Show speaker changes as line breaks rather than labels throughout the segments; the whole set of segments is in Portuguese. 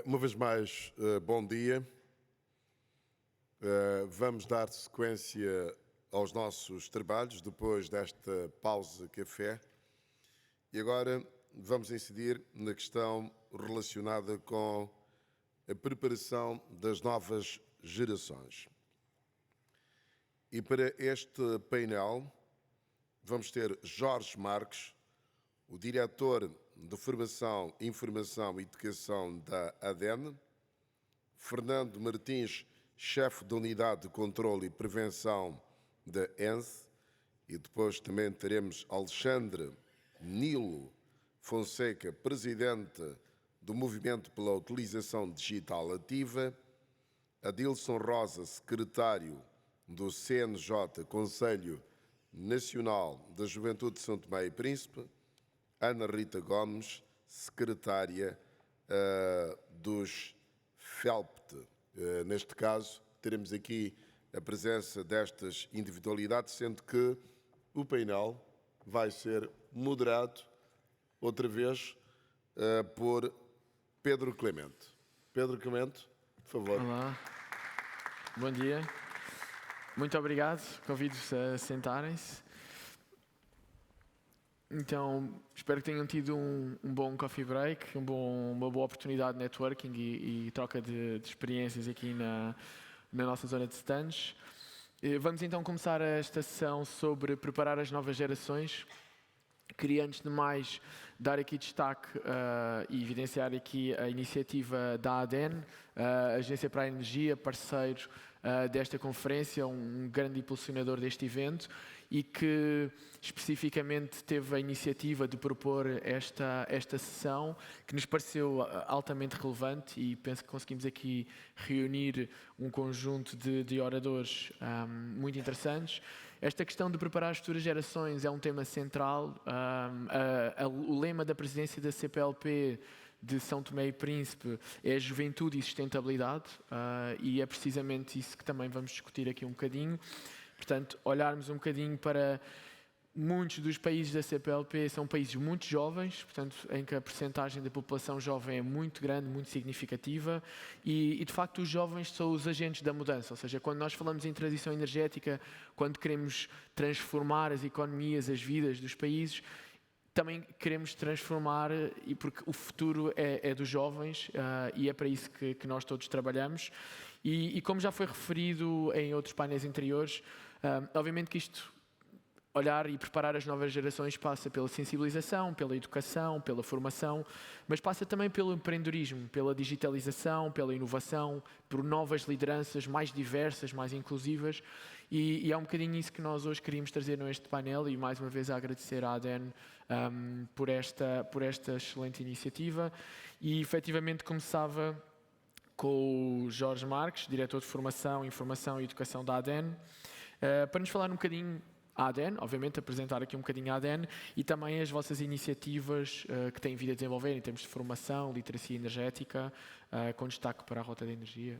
Uma vez mais, bom dia. Vamos dar sequência aos nossos trabalhos depois desta pausa café e agora vamos incidir na questão relacionada com a preparação das novas gerações. E para este painel vamos ter Jorge Marques, o diretor de Formação, Informação e Educação da ADEN, Fernando Martins, chefe da Unidade de Controlo e Prevenção da ENSE, e depois também teremos Alexandre Nilo Fonseca, presidente do Movimento pela Utilização Digital Ativa, Adilson Rosa, secretário do CNJ, Conselho Nacional da Juventude de São Tomé e Príncipe, Ana Rita Gomes, secretária dos FELPT. Neste caso, teremos aqui a presença destas individualidades, sendo que o painel vai ser moderado, outra vez, por Pedro Clemente. Pedro Clemente, por favor.
Olá, bom dia. Muito obrigado, convido-vos a sentarem-se. Então, espero que tenham tido um bom coffee break, uma boa oportunidade de networking e troca de experiências aqui na nossa zona de stands. Vamos então começar esta sessão sobre preparar as novas gerações. Queria, antes de mais, dar aqui destaque e evidenciar aqui a iniciativa da ADEN, a Agência para a Energia, parceiro desta conferência, um grande impulsionador deste evento e que especificamente teve a iniciativa de propor esta sessão, que nos pareceu altamente relevante e penso que conseguimos aqui reunir um conjunto de oradores muito interessantes. Esta questão de preparar as futuras gerações é um tema central. O lema da presidência da CPLP de São Tomé e Príncipe é juventude e sustentabilidade, e é precisamente isso que também vamos discutir aqui um bocadinho. Portanto, olharmos um bocadinho para muitos dos países da CPLP são países muito jovens, portanto, em que a percentagem da população jovem é muito grande, muito significativa e de facto os jovens são os agentes da mudança, ou seja, quando nós falamos em transição energética, quando queremos transformar as economias, as vidas dos países, também queremos transformar, e porque o futuro é dos jovens e é para isso que nós todos trabalhamos. E como já foi referido em outros painéis anteriores, obviamente que isto, olhar e preparar as novas gerações, passa pela sensibilização, pela educação, pela formação, mas passa também pelo empreendedorismo, pela digitalização, pela inovação, por novas lideranças mais diversas, mais inclusivas, e é um bocadinho isso que nós hoje queríamos trazer neste painel e mais uma vez a agradecer à ADEN por esta excelente iniciativa. E efetivamente começava com o Jorge Marques, diretor de Formação, Informação e Educação da ADEN, para nos falar um bocadinho a ADEN, obviamente apresentar aqui um bocadinho a ADEN e também as vossas iniciativas que têm vindo a desenvolver em termos de formação, literacia energética, com destaque para a Rota de Energia.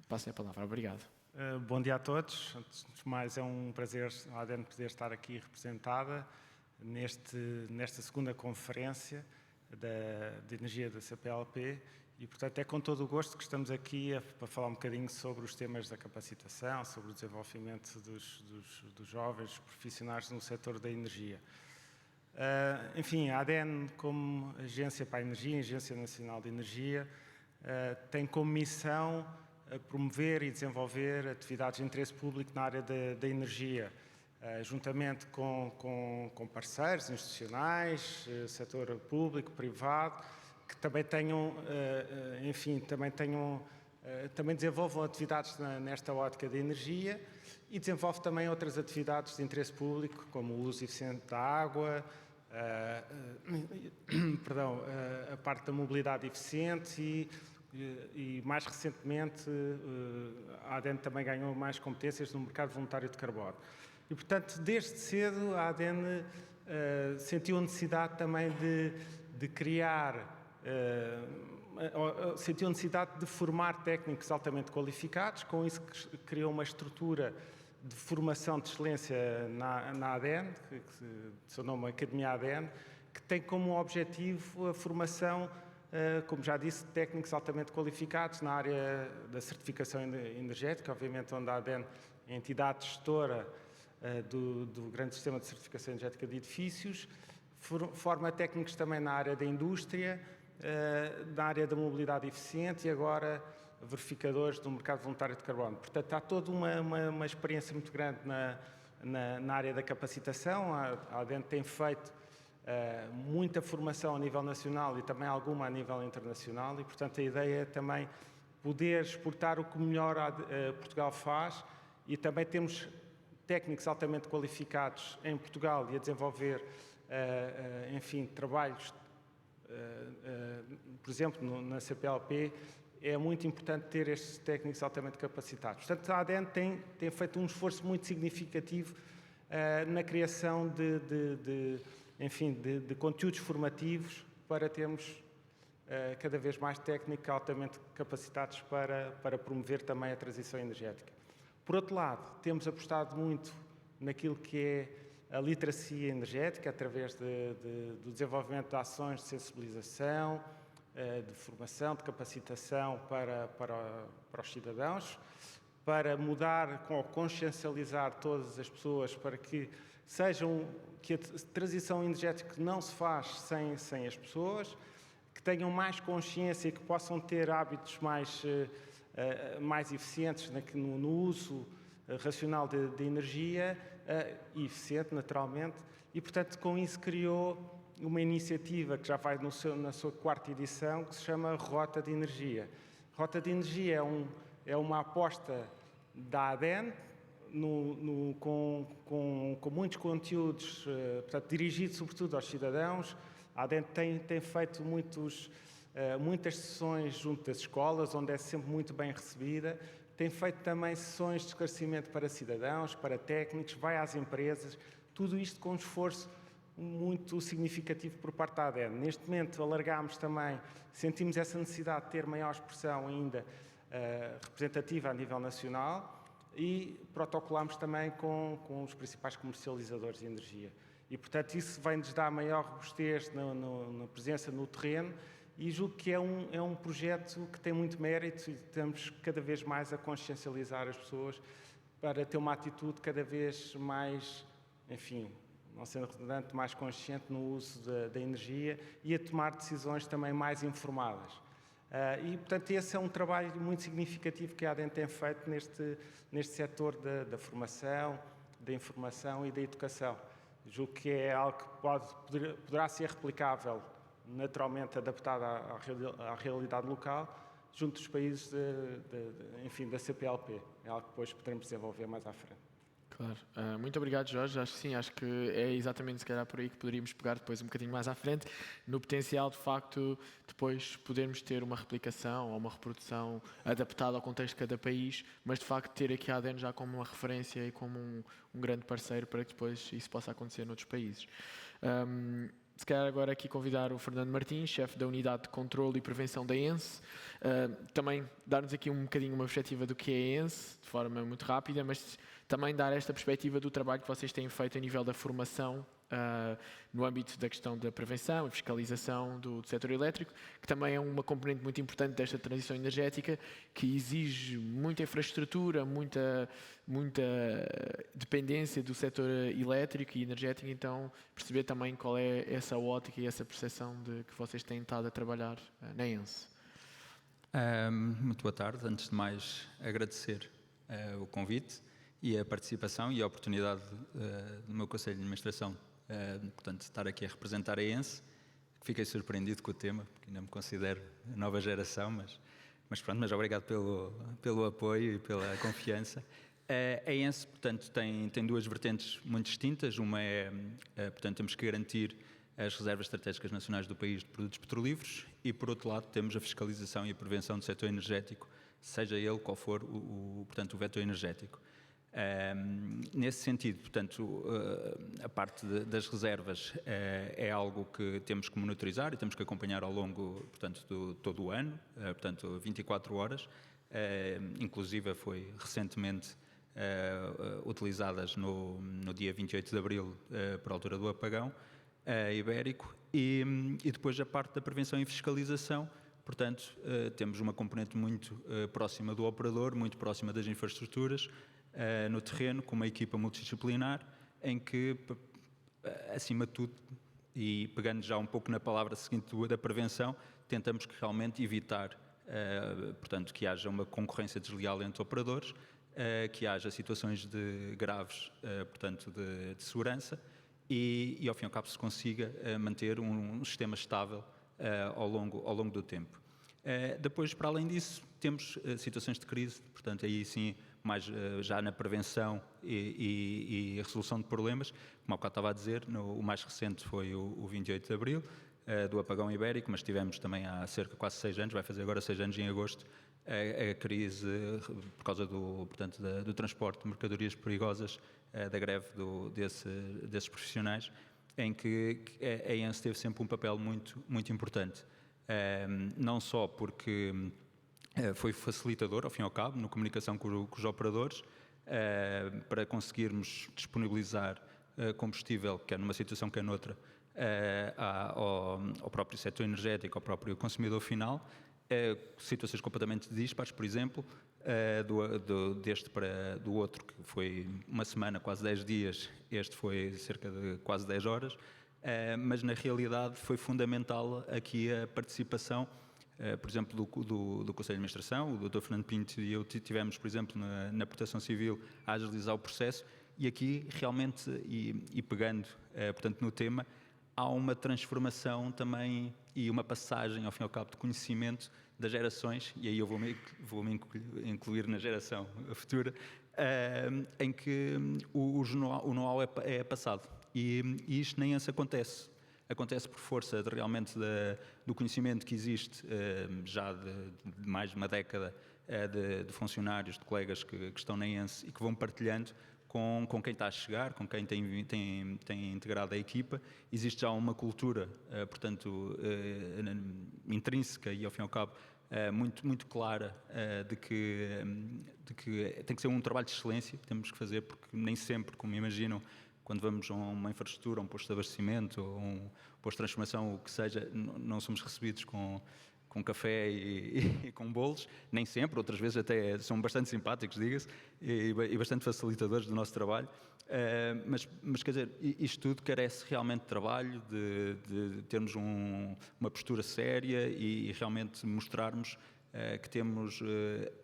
Passem a palavra. Obrigado.
Bom dia a todos. Antes de mais, é um prazer a ADEN poder estar aqui representada nesta segunda conferência de energia da CPLP e, portanto, é com todo o gosto que estamos aqui para falar um bocadinho sobre os temas da capacitação, sobre o desenvolvimento dos jovens profissionais no setor da energia. Enfim, a ADEN, como Agência para a Energia, Agência Nacional de Energia, tem como missão promover e desenvolver atividades de interesse público na área da energia, juntamente com parceiros institucionais, setor público, privado, que também tenham, também desenvolvam atividades nesta ótica da energia e desenvolve também outras atividades de interesse público, como o uso eficiente da água, a parte da mobilidade eficiente e mais recentemente a ADEN também ganhou mais competências no mercado voluntário de carbono. E, portanto, desde cedo a ADEN sentiu a necessidade também de criar, sentiu a necessidade de formar técnicos altamente qualificados, com isso criou uma estrutura de formação de excelência na ADEN, que se seu nome Academia ADEN, que tem como objetivo a formação como já disse, técnicos altamente qualificados na área da certificação energética, obviamente onde a ADEN é a entidade gestora do grande sistema de certificação energética de edifícios, forma técnicos também na área da indústria, na área da mobilidade eficiente e agora verificadores do mercado voluntário de carbono. Portanto, há toda uma experiência muito grande na área da capacitação. A ADEN tem feito muita formação a nível nacional e também alguma a nível internacional e, portanto, a ideia é também poder exportar o que melhor Portugal faz e também temos técnicos altamente qualificados em Portugal e a desenvolver, enfim, trabalhos, por exemplo, na CPLP, é muito importante ter estes técnicos altamente capacitados. Portanto, a ADEN tem feito um esforço muito significativo na criação de conteúdos formativos para termos cada vez mais técnicos altamente capacitados para promover também a transição energética. Por outro lado, temos apostado muito naquilo que é a literacia energética, através do desenvolvimento de ações de sensibilização, de formação, de capacitação para os cidadãos, para mudar ou consciencializar todas as pessoas para que a transição energética não se faz sem as pessoas, que tenham mais consciência e que possam ter hábitos mais eficientes no uso racional de energia e eficiente, naturalmente, e, portanto, com isso criou uma iniciativa que já vai na sua 4ª edição, que se chama Rota de Energia. Rota de Energia é uma aposta da ADEN, com muitos conteúdos, portanto, dirigidos sobretudo aos cidadãos. A ADEN tem feito muitas sessões junto das escolas, onde é sempre muito bem recebida. Tem feito também sessões de esclarecimento para cidadãos, para técnicos, vai às empresas, tudo isto com um esforço muito significativo por parte da ADEN. Neste momento alargámos também, sentimos essa necessidade de ter maior expressão ainda representativa a nível nacional e protocolámos também com os principais comercializadores de energia. E, portanto, isso vai-nos dar maior robustez na presença no terreno e julgo que é um projeto que tem muito mérito e estamos cada vez mais a consciencializar as pessoas para ter uma atitude cada vez mais, enfim, não sendo redundante, mais consciente no uso da energia e a tomar decisões também mais informadas. E, portanto, esse é um trabalho muito significativo que a ADEN tem feito neste setor da formação, da informação e da educação. Julgo que é algo que poderá ser replicável, naturalmente adaptado à realidade local, junto dos países enfim, da CPLP. É algo que depois poderemos desenvolver mais à frente.
Claro. Muito obrigado, Jorge. Acho que é exatamente, se calhar, por aí que poderíamos pegar depois um bocadinho mais à frente, no potencial, de facto, depois podermos ter uma replicação ou uma reprodução adaptada ao contexto de cada país, mas, de facto, ter aqui a ADEN já como uma referência e como um grande parceiro para que depois isso possa acontecer noutros países. Se calhar agora aqui convidar o Fernando Martins, chefe da Unidade de Controlo e Prevenção da ENSE, também dar-nos aqui um bocadinho uma perspectiva do que é a ENSE, de forma muito rápida, mas também dar esta perspectiva do trabalho que vocês têm feito a nível da formação no âmbito da questão da prevenção e fiscalização do setor elétrico, que também é uma componente muito importante desta transição energética, que exige muita infraestrutura, muita dependência do setor elétrico e energético, então perceber também qual é essa ótica e essa percepção que vocês têm estado a trabalhar na ENSE.
Muito boa tarde. Antes de mais, agradecer o convite e a participação e a oportunidade do meu Conselho de Administração, portanto, estar aqui a representar a ENSE. Fiquei surpreendido com o tema, porque ainda me considero nova geração, mas obrigado pelo apoio e pela confiança. A ENSE, portanto, tem duas vertentes muito distintas. Uma portanto, temos que garantir as reservas estratégicas nacionais do país de produtos petrolíferos e, por outro lado, temos a fiscalização e a prevenção do setor energético, seja ele qual for portanto, o vetor energético. Nesse sentido, portanto, a parte das reservas é algo que temos que monitorizar e temos que acompanhar ao longo, portanto, todo o ano, portanto, 24 horas, inclusive foi recentemente utilizadas no dia 28 de abril, por altura do apagão, ibérico, e depois a parte da prevenção e fiscalização. Portanto, temos uma componente muito próxima do operador, muito próxima das infraestruturas, no terreno, com uma equipa multidisciplinar, em que, acima de tudo, e pegando já um pouco na palavra seguinte da prevenção, tentamos que realmente evitar, portanto, que haja uma concorrência desleal entre operadores, que haja situações graves, portanto, de segurança, e ao fim e ao cabo se consiga manter um sistema estável ao longo do tempo. Depois, para além disso, temos situações de crise, portanto, aí sim, mais já na prevenção e resolução de problemas. Como há bocado estava a dizer, o mais recente foi o 28 de Abril, do apagão ibérico, mas tivemos também há cerca de quase 6 anos, vai fazer agora 6 anos em agosto, a crise por causa do transporte de mercadorias perigosas, da greve desses profissionais, em que a ENSE teve sempre um papel muito, muito importante. Não só porque foi facilitador, ao fim e ao cabo, na comunicação com os operadores, para conseguirmos disponibilizar combustível, quer numa situação, quer noutra, ao próprio setor energético, ao próprio consumidor final, situações completamente dispares, por exemplo, deste para do outro, que foi uma semana, quase 10 dias, este foi cerca de quase 10 horas, mas na realidade foi fundamental aqui a participação, por exemplo, do Conselho de Administração. O Dr. Fernando Pinto e eu tivemos, por exemplo, na Proteção Civil, a agilizar o processo, e aqui realmente, e pegando, portanto, no tema, há uma transformação também e uma passagem, ao fim e ao cabo, de conhecimento das gerações, e aí eu vou-me incluir na geração futura, em que o know-how é passado. E isto nem antes acontece. Acontece por força realmente do conhecimento que existe já de mais de uma década de funcionários, de colegas que estão na ENSE e que vão partilhando com quem está a chegar, com quem tem integrado a equipa. Existe já uma cultura, portanto, intrínseca e, ao fim e ao cabo, muito, muito clara de que tem que ser um trabalho de excelência que temos que fazer, porque nem sempre, como imaginam, quando vamos a uma infraestrutura, um posto de abastecimento ou um posto de transformação, o que seja, não somos recebidos com café e com bolos, nem sempre, outras vezes até são bastante simpáticos, diga-se, e bastante facilitadores do nosso trabalho, mas quer dizer, isto tudo carece realmente de trabalho, de termos uma postura séria e realmente mostrarmos que temos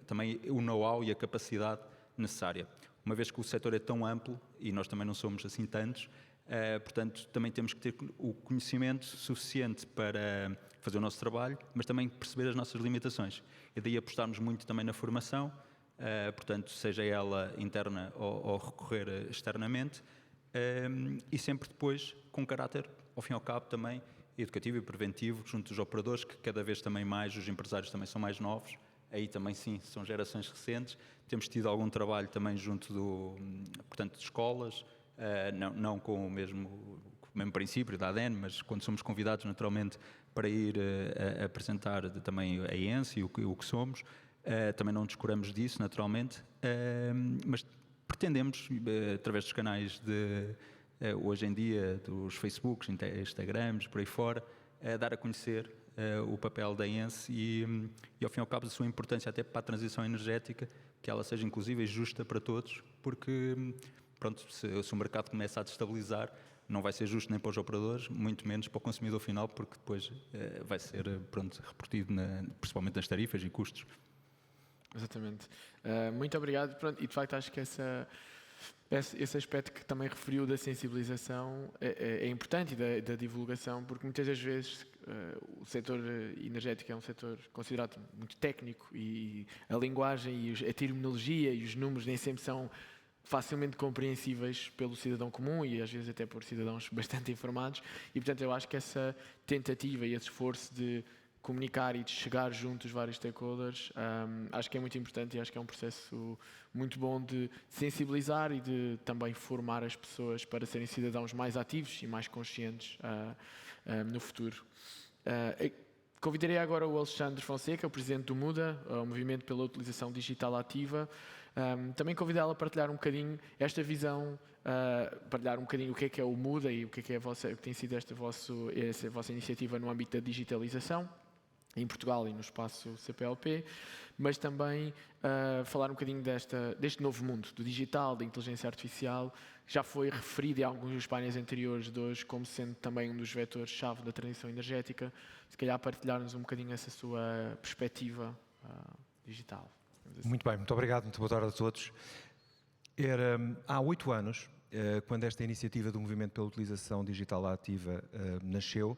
também o know-how e a capacidade necessária. Uma vez que o setor é tão amplo, e nós também não somos assim tantos, portanto, também temos que ter o conhecimento suficiente para fazer o nosso trabalho, mas também perceber as nossas limitações. E daí apostarmos muito também na formação, portanto, seja ela interna ou recorrer externamente, e sempre depois com caráter, ao fim e ao cabo, também educativo e preventivo, junto dos operadores, que cada vez também mais, os empresários também são mais novos, aí também sim, são gerações recentes. Temos tido algum trabalho também junto portanto, de escolas, não com o mesmo princípio da ADN, mas quando somos convidados naturalmente para ir apresentar também a ENSE e o que somos, também não descuramos disso naturalmente, mas pretendemos, através dos canais hoje em dia, dos Facebooks, Instagrams, por aí fora, dar a conhecer o papel da ENSE e, ao fim e ao cabo, a sua importância até para a transição energética, que ela seja inclusiva e justa para todos, porque, pronto, se o mercado começa a destabilizar, não vai ser justo nem para os operadores, muito menos para o consumidor final, porque depois vai ser, pronto, repercutido principalmente nas tarifas e custos.
Exatamente. Muito obrigado. Pronto, e de facto acho que esse aspecto que também referiu da sensibilização é importante e da divulgação, porque muitas das vezes o setor energético é um setor considerado muito técnico e a linguagem e a terminologia e os números nem sempre são facilmente compreensíveis pelo cidadão comum e às vezes até por cidadãos bastante informados, e portanto eu acho que essa tentativa e esse esforço de comunicar e de chegar junto aos vários stakeholders, acho que é muito importante e acho que é um processo muito bom de sensibilizar e de também formar as pessoas para serem cidadãos mais ativos e mais conscientes no futuro. Convidaria agora o Alexandre Fonseca, o presidente do MUDA, o Movimento pela Utilização Digital Ativa. Também convidá-lo a partilhar um bocadinho esta visão, partilhar um bocadinho o que é o MUDA e o que é o que tem sido esta vossa iniciativa no âmbito da digitalização em Portugal e no espaço CPLP, mas também falar um bocadinho deste novo mundo, do digital, da inteligência artificial, que já foi referido em alguns dos painéis anteriores de hoje como sendo também um dos vetores-chave da transição energética. Se calhar partilhar-nos um bocadinho essa sua perspectiva digital.
Muito bem, muito obrigado, muito boa tarde a todos. Há 8 anos, quando esta iniciativa do Movimento pela Utilização Digital Ativa nasceu,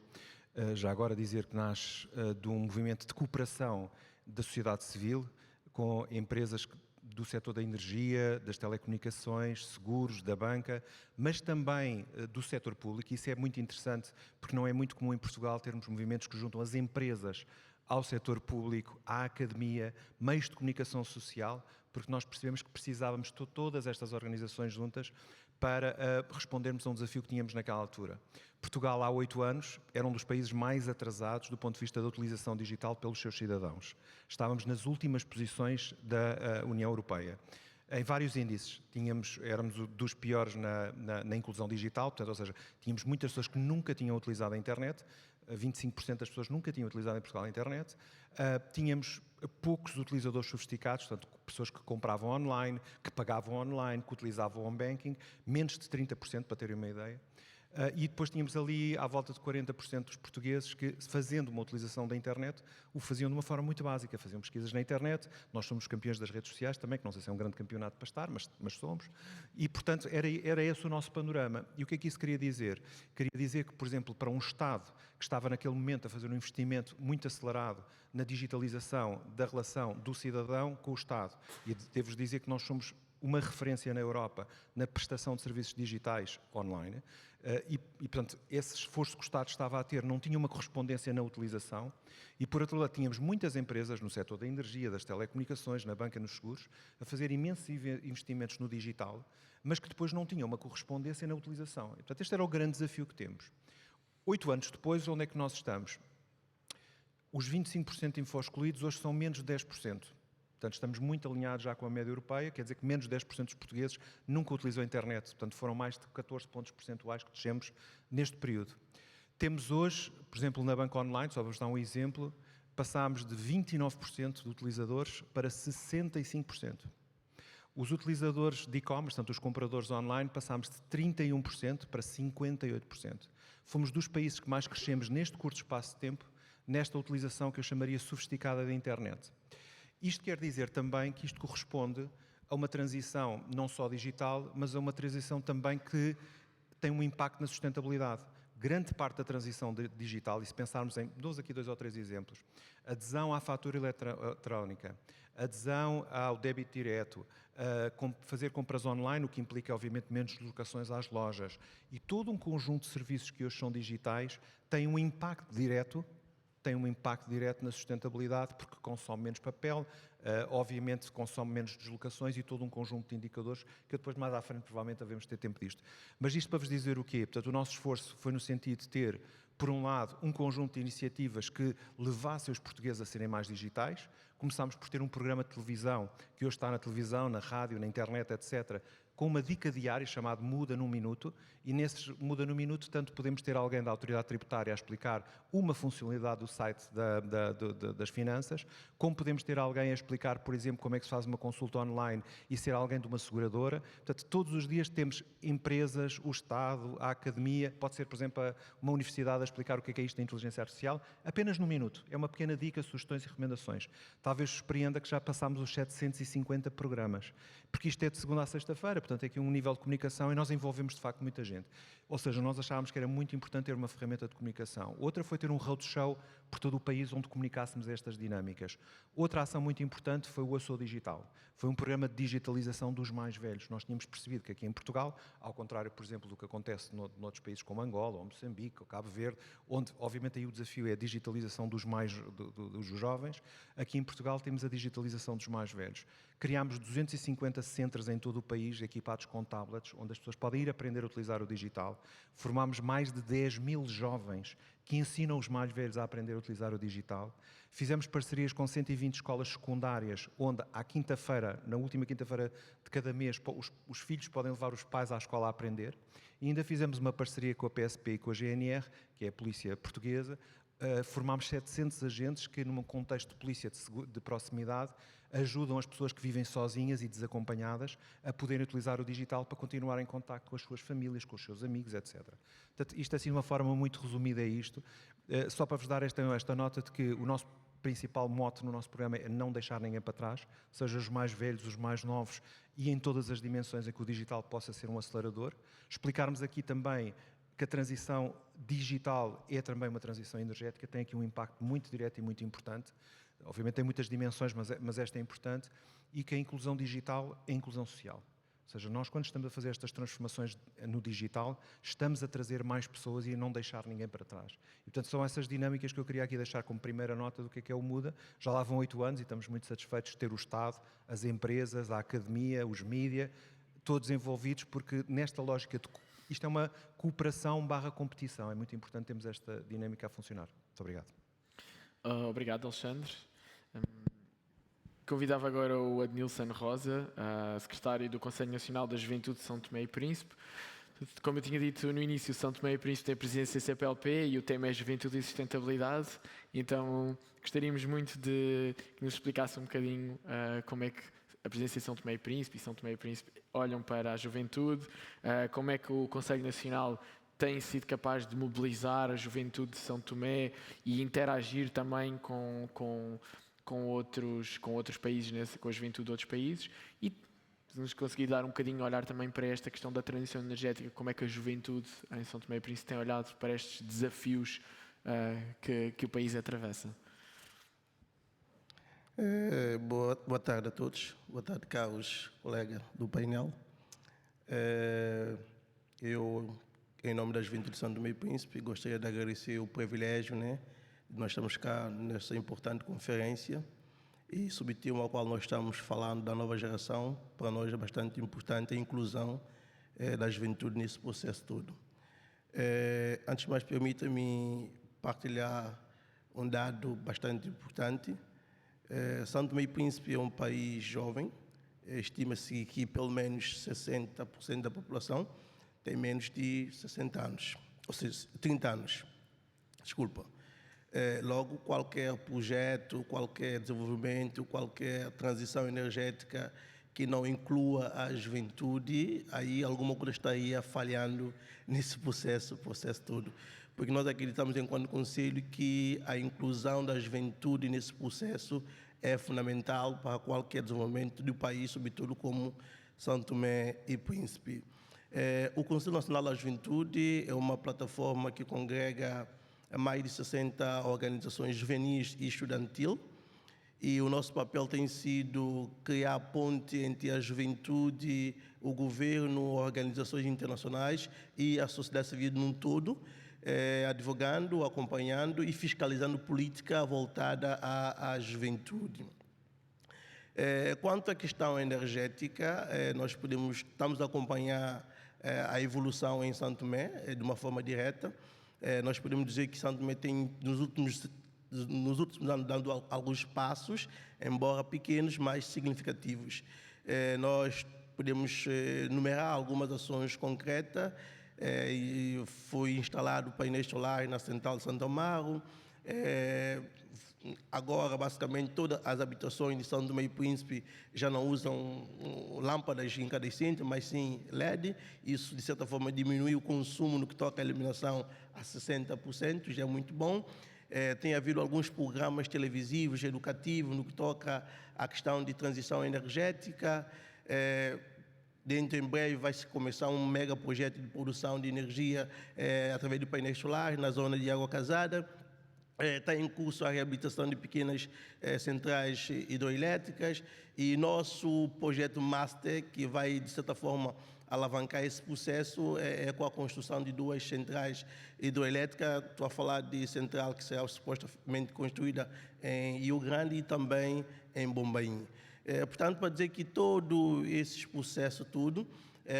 já agora dizer que nasce de um movimento de cooperação da sociedade civil com empresas do setor da energia, das telecomunicações, seguros, da banca, mas também do setor público. Isso é muito interessante porque não é muito comum em Portugal termos movimentos que juntam as empresas ao setor público, à academia, meios de comunicação social, porque nós percebemos que precisávamos de todas estas organizações juntas para respondermos a um desafio que tínhamos naquela altura. Portugal, há 8 anos, era um dos países mais atrasados do ponto de vista da utilização digital pelos seus cidadãos. Estávamos nas últimas posições da União Europeia. Em vários índices, éramos dos piores na inclusão digital, portanto, ou seja, tínhamos muitas pessoas que nunca tinham utilizado a internet, 25% das pessoas nunca tinham utilizado em Portugal a internet, tínhamos poucos utilizadores sofisticados, portanto, pessoas que compravam online, que pagavam online, que utilizavam o home banking, menos de 30%, para terem uma ideia. E depois tínhamos ali à volta de 40% dos portugueses que, fazendo uma utilização da internet, o faziam de uma forma muito básica, faziam pesquisas na internet. Nós somos campeões das redes sociais também, que não sei se é um grande campeonato para estar, mas somos. E, portanto, era esse o nosso panorama. E o que é que isso queria dizer? Queria dizer que, por exemplo, para um Estado que estava naquele momento a fazer um investimento muito acelerado na digitalização da relação do cidadão com o Estado, e devo-vos dizer que nós somos uma referência na Europa na prestação de serviços digitais online, portanto, esse esforço que o Estado estava a ter não tinha uma correspondência na utilização, e por outro lado tínhamos muitas empresas no setor da energia, das telecomunicações, na banca, nos seguros, a fazer imensos investimentos no digital, mas que depois não tinham uma correspondência na utilização. E, portanto, este era o grande desafio que temos. 8 anos depois, onde é que nós estamos? Os 25% de infos excluídos hoje são menos de 10%. Portanto, estamos muito alinhados já com a média europeia, quer dizer que menos de 10% dos portugueses nunca utilizam a internet. Portanto, foram mais de 14 pontos percentuais que descemos neste período. Temos hoje, por exemplo, na banca online, só vou dar um exemplo, passámos de 29% de utilizadores para 65%. Os utilizadores de e-commerce, portanto, os compradores online, passámos de 31% para 58%. Fomos dos países que mais crescemos neste curto espaço de tempo, nesta utilização que eu chamaria sofisticada da internet. Isto quer dizer também que isto corresponde a uma transição não só digital, mas a uma transição também que tem um impacto na sustentabilidade. Grande parte da transição digital, e se pensarmos dou aqui 2 ou 3 exemplos, adesão à fatura eletrónica, adesão ao débito direto, fazer compras online, o que implica, obviamente, menos deslocações às lojas, e todo um conjunto de serviços que hoje são digitais tem um impacto direto na sustentabilidade, porque consome menos papel, obviamente consome menos deslocações e todo um conjunto de indicadores que depois mais à frente provavelmente devemos ter tempo disto. Mas isto para vos dizer o quê? Portanto, o nosso esforço foi no sentido de ter, por um lado, um conjunto de iniciativas que levassem os portugueses a serem mais digitais. Começámos por ter um programa de televisão, que hoje está na televisão, na rádio, na internet, etc., com uma dica diária chamada Muda num Minuto, e nesse Muda num Minuto tanto podemos ter alguém da autoridade tributária a explicar uma funcionalidade do site das finanças, como podemos ter alguém a explicar, por exemplo, como é que se faz uma consulta online e ser alguém de uma seguradora. Portanto, todos os dias temos empresas, o Estado, a academia, pode ser, por exemplo, uma universidade a explicar o que é isto da inteligência artificial, apenas num minuto. É uma pequena dica, sugestões e recomendações. Talvez surpreenda que já passámos os 750 programas, porque isto é de segunda a sexta-feira. Portanto, é aqui um nível de comunicação e nós envolvemos, de facto, muita gente. Ou seja, nós achávamos que era muito importante ter uma ferramenta de comunicação. Outra foi ter um roadshow por todo o país onde comunicássemos estas dinâmicas. Outra ação muito importante foi o Eu Sou Digital. Foi um programa de digitalização dos mais velhos. Nós tínhamos percebido que aqui em Portugal, ao contrário, por exemplo, do que acontece noutros países como Angola, ou Moçambique, ou Cabo Verde, onde, obviamente, aí o desafio é a digitalização dos jovens, aqui em Portugal temos a digitalização dos mais velhos. Criámos 250 centros em todo o país, equipados com tablets, onde as pessoas podem ir aprender a utilizar o digital. Formámos mais de 10 mil jovens que ensinam os mais velhos a aprender a utilizar o digital. Fizemos parcerias com 120 escolas secundárias, onde à quinta-feira, na última quinta-feira de cada mês, os filhos podem levar os pais à escola a aprender. E ainda fizemos uma parceria com a PSP e com a GNR, que é a Polícia Portuguesa. Formámos 700 agentes que, num contexto de polícia de proximidade, ajudam as pessoas que vivem sozinhas e desacompanhadas a poderem utilizar o digital para continuar em contacto com as suas famílias, com os seus amigos, etc. Portanto, isto assim de uma forma muito resumida é isto. Só para vos dar esta nota de que o nosso principal mote no nosso programa é não deixar ninguém para trás, seja os mais velhos, os mais novos e em todas as dimensões em que o digital possa ser um acelerador. Explicarmos aqui também que a transição digital é também uma transição energética, tem aqui um impacto muito direto e muito importante. Obviamente tem muitas dimensões, mas esta é importante, e que a inclusão digital é a inclusão social. Ou seja, nós quando estamos a fazer estas transformações no digital, estamos a trazer mais pessoas e a não deixar ninguém para trás. E, portanto, são essas dinâmicas que eu queria aqui deixar como primeira nota do que é o Muda. Já lá vão 8 anos e estamos muito satisfeitos de ter o Estado, as empresas, a academia, os mídia, todos envolvidos, porque nesta lógica isto é uma cooperação/competição. É muito importante termos esta dinâmica a funcionar. Muito obrigado.
Obrigado, Alexandre. Convidava agora o Adnilson Rosa, secretário do Conselho Nacional da Juventude de São Tomé e Príncipe. Como eu tinha dito no início, São Tomé e Príncipe tem a presidência CPLP e o tema é Juventude e Sustentabilidade. Então, gostaríamos muito de que nos explicasse um bocadinho como é que a presidência de São Tomé e Príncipe olham para a juventude, como é que o Conselho Nacional tem sido capaz de mobilizar a juventude de São Tomé e interagir também com outros países, com a juventude de outros países, e se nos conseguir dar um bocadinho olhar também para esta questão da transição energética, como é que a juventude em São Tomé e Príncipe tem olhado para estes desafios que o país atravessa.
Boa tarde a todos. Boa tarde, caros colegas do painel. Eu, em nome da Juventude de São Tomé e Príncipe, gostaria de agradecer o privilégio, de nós estamos cá nessa importante conferência e sobre o tema ao qual nós estamos falando da nova geração. Para nós é bastante importante a inclusão da juventude nesse processo todo. Antes de mais, permita-me partilhar um dado bastante importante. São Tomé e Príncipe é um país jovem, estima-se que pelo menos 60% da população tem menos de 60 anos, ou seja, 30 anos, desculpa. Logo, qualquer projeto, qualquer desenvolvimento, qualquer transição energética que não inclua a juventude, aí alguma coisa estaria falhando nesse processo todo. Porque nós acreditamos, enquanto Conselho, que a inclusão da juventude nesse processo é fundamental para qualquer desenvolvimento do país, sobretudo como São Tomé e Príncipe. O Conselho Nacional da Juventude é uma plataforma que congrega mais de 60 organizações juvenis e estudantil, e o nosso papel tem sido criar ponte entre a juventude, o governo, organizações internacionais e a sociedade civil num todo, advogando, acompanhando e fiscalizando política voltada à juventude. Quanto à questão energética, estamos a acompanhar a evolução em São Tomé de uma forma direta. Nós podemos dizer que São Tomé tem, nos últimos anos, dado alguns passos, embora pequenos, mas significativos. Nós podemos enumerar algumas ações concretas. Foi instalado painel solar na central de Santo Amaro. Agora, basicamente, todas as habitações de São Tomé e Príncipe já não usam lâmpadas incandescentes, mas sim LED. Isso, de certa forma, diminui o consumo no que toca à iluminação a 60%, já é muito bom. Tem havido alguns programas televisivos, educativos, no que toca à questão de transição energética. Dentro em breve vai-se começar um mega projeto de produção de energia através de painéis solares na zona de Água Casada. Está em curso a reabilitação de pequenas centrais hidroelétricas e nosso projeto Master, que vai, de certa forma, alavancar esse processo, é com a construção de 2 centrais hidroelétricas. Estou a falar de central que será supostamente construída em Rio Grande e também em Bombaim. Portanto, para dizer que todo esse processo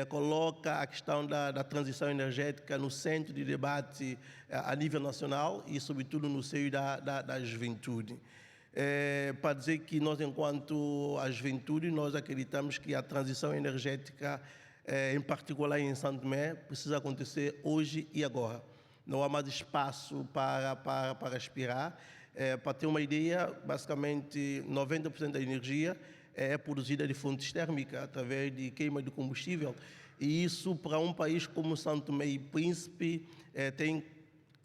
coloca a questão da transição energética no centro de debate a nível nacional e, sobretudo, no seio da juventude. Para dizer que nós, enquanto a juventude, nós acreditamos que a transição energética, em particular em São Tomé, precisa acontecer hoje e agora. Não há mais espaço para aspirar. Para ter uma ideia, basicamente 90% da energia é produzida de fontes térmicas, através de queima de combustível. E isso, para um país como São Tomé e Príncipe, tem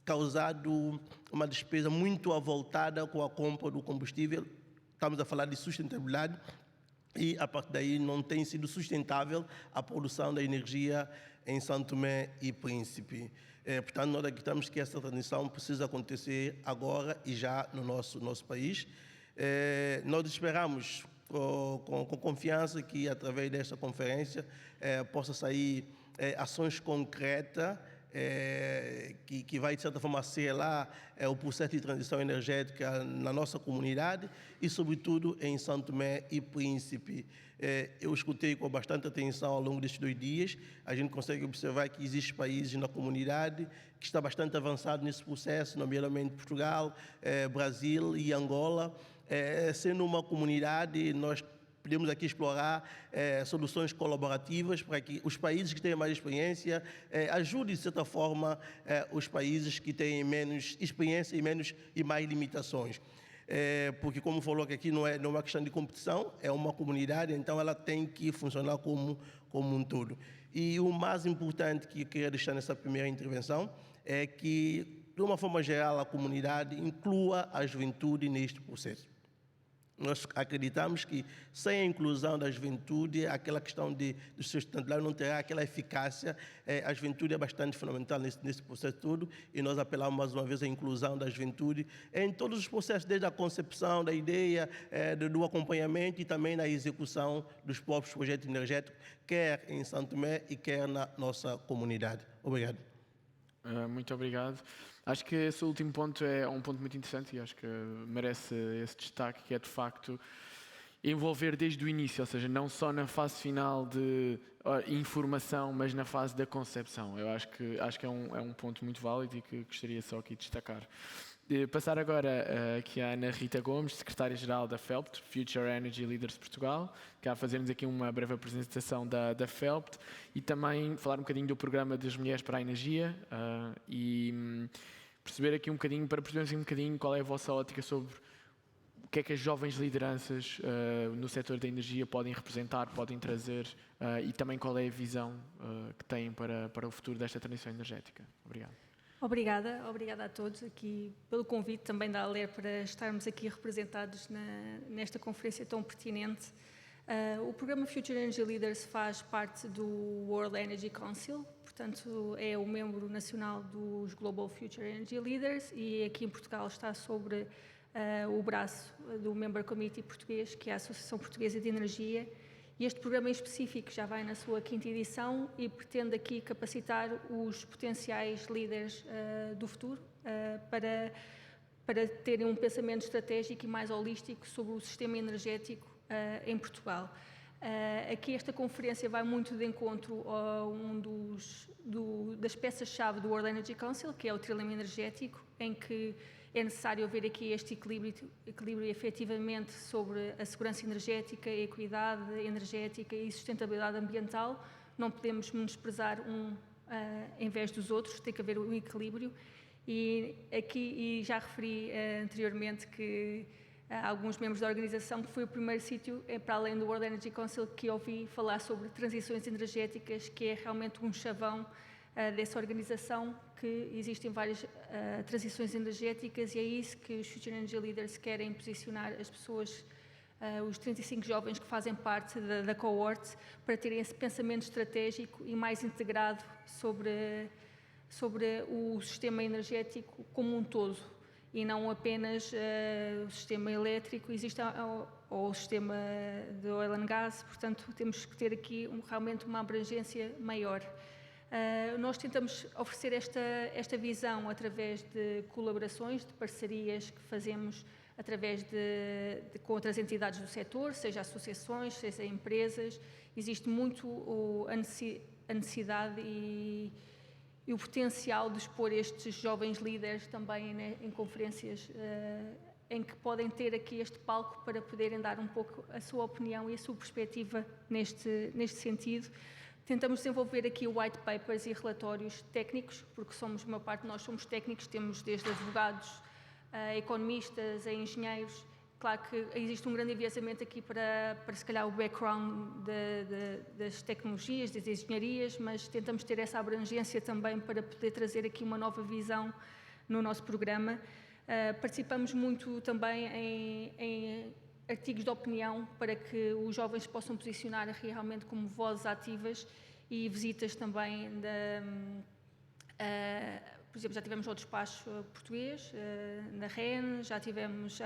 causado uma despesa muito avultada com a compra do combustível. Estamos a falar de sustentabilidade e, a partir daí, não tem sido sustentável a produção da energia em São Tomé e Príncipe. Portanto, nós acreditamos que essa transição precisa acontecer agora e já no nosso país. Nós esperamos com confiança que, através desta conferência, possa sair ações concretas que vai, de certa forma, selar o processo de transição energética na nossa comunidade e, sobretudo, em São Tomé e Príncipe. Eu escutei com bastante atenção ao longo destes 2 dias. A gente consegue observar que existem países na comunidade que estão bastante avançados nesse processo, nomeadamente Portugal, Brasil e Angola. Sendo uma comunidade, nós podemos aqui explorar soluções colaborativas para que os países que têm mais experiência ajudem, de certa forma, os países que têm menos experiência e mais limitações. Porque, como falou, que aqui não é uma questão de competição, é uma comunidade, então ela tem que funcionar como um todo. E o mais importante que eu queria deixar nessa primeira intervenção é que, de uma forma geral, a comunidade inclua a juventude neste processo. Nós acreditamos que, sem a inclusão da juventude, aquela questão do sustentabilidade não terá aquela eficácia. A juventude é bastante fundamental nesse processo todo e nós apelamos mais uma vez à inclusão da juventude em todos os processos, desde a concepção da ideia, do acompanhamento e também na execução dos próprios projetos energéticos, quer em São Tomé e quer na nossa comunidade. Obrigado.
Muito obrigado. Acho que esse último ponto é um ponto muito interessante e acho que merece esse destaque, que é de facto envolver desde o início, ou seja, não só na fase final de informação, mas na fase da concepção. Eu acho que é um ponto muito válido e que gostaria só aqui de destacar. Passar agora aqui à Ana Rita Gomes, secretária-geral da FELPT, Future Energy Leaders Portugal, que vai fazer-nos aqui uma breve apresentação da FELPT e também falar um bocadinho do programa das Mulheres para a Energia e perceber aqui um bocadinho, para percebermos um bocadinho qual é a vossa ótica sobre o que é que as jovens lideranças no setor da energia podem representar, podem trazer e também qual é a visão que têm para o futuro desta transição energética. Obrigado.
Obrigada a todos aqui pelo convite também da ALER para estarmos aqui representados nesta conferência tão pertinente. O programa Future Energy Leaders faz parte do World Energy Council, portanto é o membro nacional dos Global Future Energy Leaders e aqui em Portugal está sobre o braço do Member Committee português, que é a Associação Portuguesa de Energia. E este programa em específico já vai na sua 5ª edição e pretende aqui capacitar os potenciais líderes do futuro para terem um pensamento estratégico e mais holístico sobre o sistema energético em Portugal. Aqui esta conferência vai muito de encontro a das peças-chave do World Energy Council, que é o trilema energético, em que é necessário haver aqui este equilíbrio efetivamente sobre a segurança energética, a equidade energética e sustentabilidade ambiental. Não podemos menosprezar em vez dos outros, tem que haver um equilíbrio. E já referi anteriormente que alguns membros da organização, que foi o primeiro sítio, para além do World Energy Council, que ouvi falar sobre transições energéticas, que é realmente um chavão dessa organização, que existem várias transições energéticas e é isso que os Future Energy Leaders querem posicionar as pessoas, os 35 jovens que fazem parte da cohort, para terem esse pensamento estratégico e mais integrado sobre o sistema energético como um todo e não apenas o sistema elétrico, existe ou o sistema de oil and gas, portanto temos que ter aqui realmente uma abrangência maior. Nós tentamos oferecer esta visão através de colaborações, de parcerias que fazemos através com outras entidades do setor, seja associações, seja empresas. Existe muito a necessidade e o potencial de expor estes jovens líderes também, né, em conferências em que podem ter aqui este palco para poderem dar um pouco a sua opinião e a sua perspectiva neste sentido. Tentamos desenvolver aqui white papers e relatórios técnicos, porque somos, uma parte de nós somos técnicos, temos desde advogados, a economistas, a engenheiros. Claro que existe um grande enviesamento aqui para se calhar o background das tecnologias, das engenharias, mas tentamos ter essa abrangência também para poder trazer aqui uma nova visão no nosso programa. Participamos muito também em artigos de opinião para que os jovens possam posicionar realmente como vozes ativas e visitas também por exemplo, já tivemos ao despacho português, na REN, já tivemos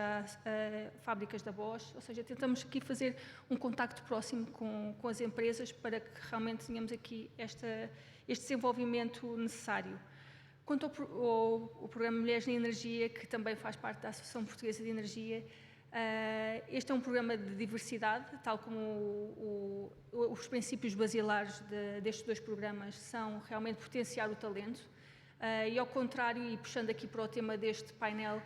fábricas da Bosch, ou seja, tentamos aqui fazer um contacto próximo com as empresas para que realmente tenhamos aqui este desenvolvimento necessário. Quanto ao programa Mulheres na Energia, que também faz parte da Associação Portuguesa de Energia, este é um programa de diversidade, tal como os princípios basilares destes dois programas são realmente potenciar o talento. E ao contrário, e puxando aqui para o tema deste painel,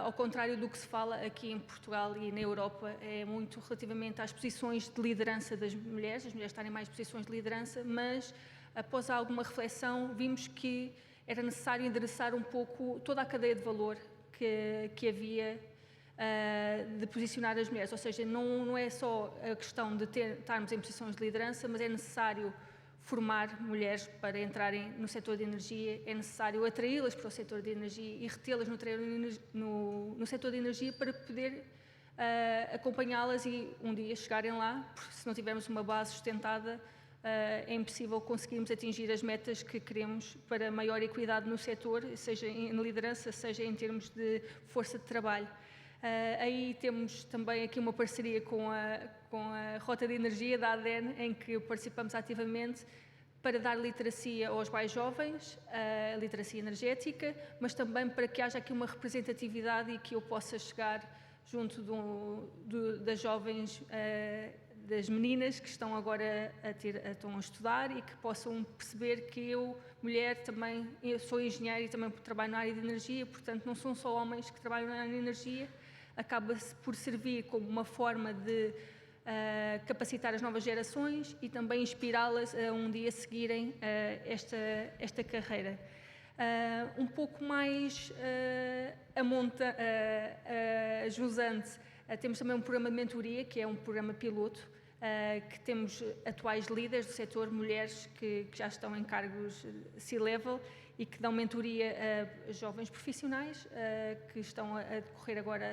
ao contrário do que se fala aqui em Portugal e na Europa, é muito relativamente às posições de liderança das mulheres, as mulheres estarem em mais posições de liderança, mas após alguma reflexão vimos que era necessário endereçar um pouco toda a cadeia de valor que havia de posicionar as mulheres, ou seja, não é só a questão de estarmos em posições de liderança, mas é necessário formar mulheres para entrarem no setor de energia, é necessário atraí-las para o setor de energia e retê-las no setor de energia para poder acompanhá-las e um dia chegarem lá, porque se não tivermos uma base sustentada, é impossível conseguirmos atingir as metas que queremos para maior equidade no setor, seja em liderança, seja em termos de força de trabalho. Aí temos também aqui uma parceria com a Rota de Energia da ADEN, em que participamos ativamente para dar literacia aos mais jovens, a literacia energética, mas também para que haja aqui uma representatividade e que eu possa chegar junto das jovens, das meninas que estão agora estão a estudar e que possam perceber que eu, mulher, também eu sou engenheira e também trabalho na área de energia, portanto não são só homens que trabalham na área de energia, acaba-se por servir como uma forma de capacitar as novas gerações e também inspirá-las a um dia seguirem esta carreira. Um pouco mais jusante, temos também um programa de mentoria, que é um programa piloto, que temos atuais líderes do setor, mulheres que já estão em cargos C-level e que dão mentoria a jovens profissionais que estão a decorrer agora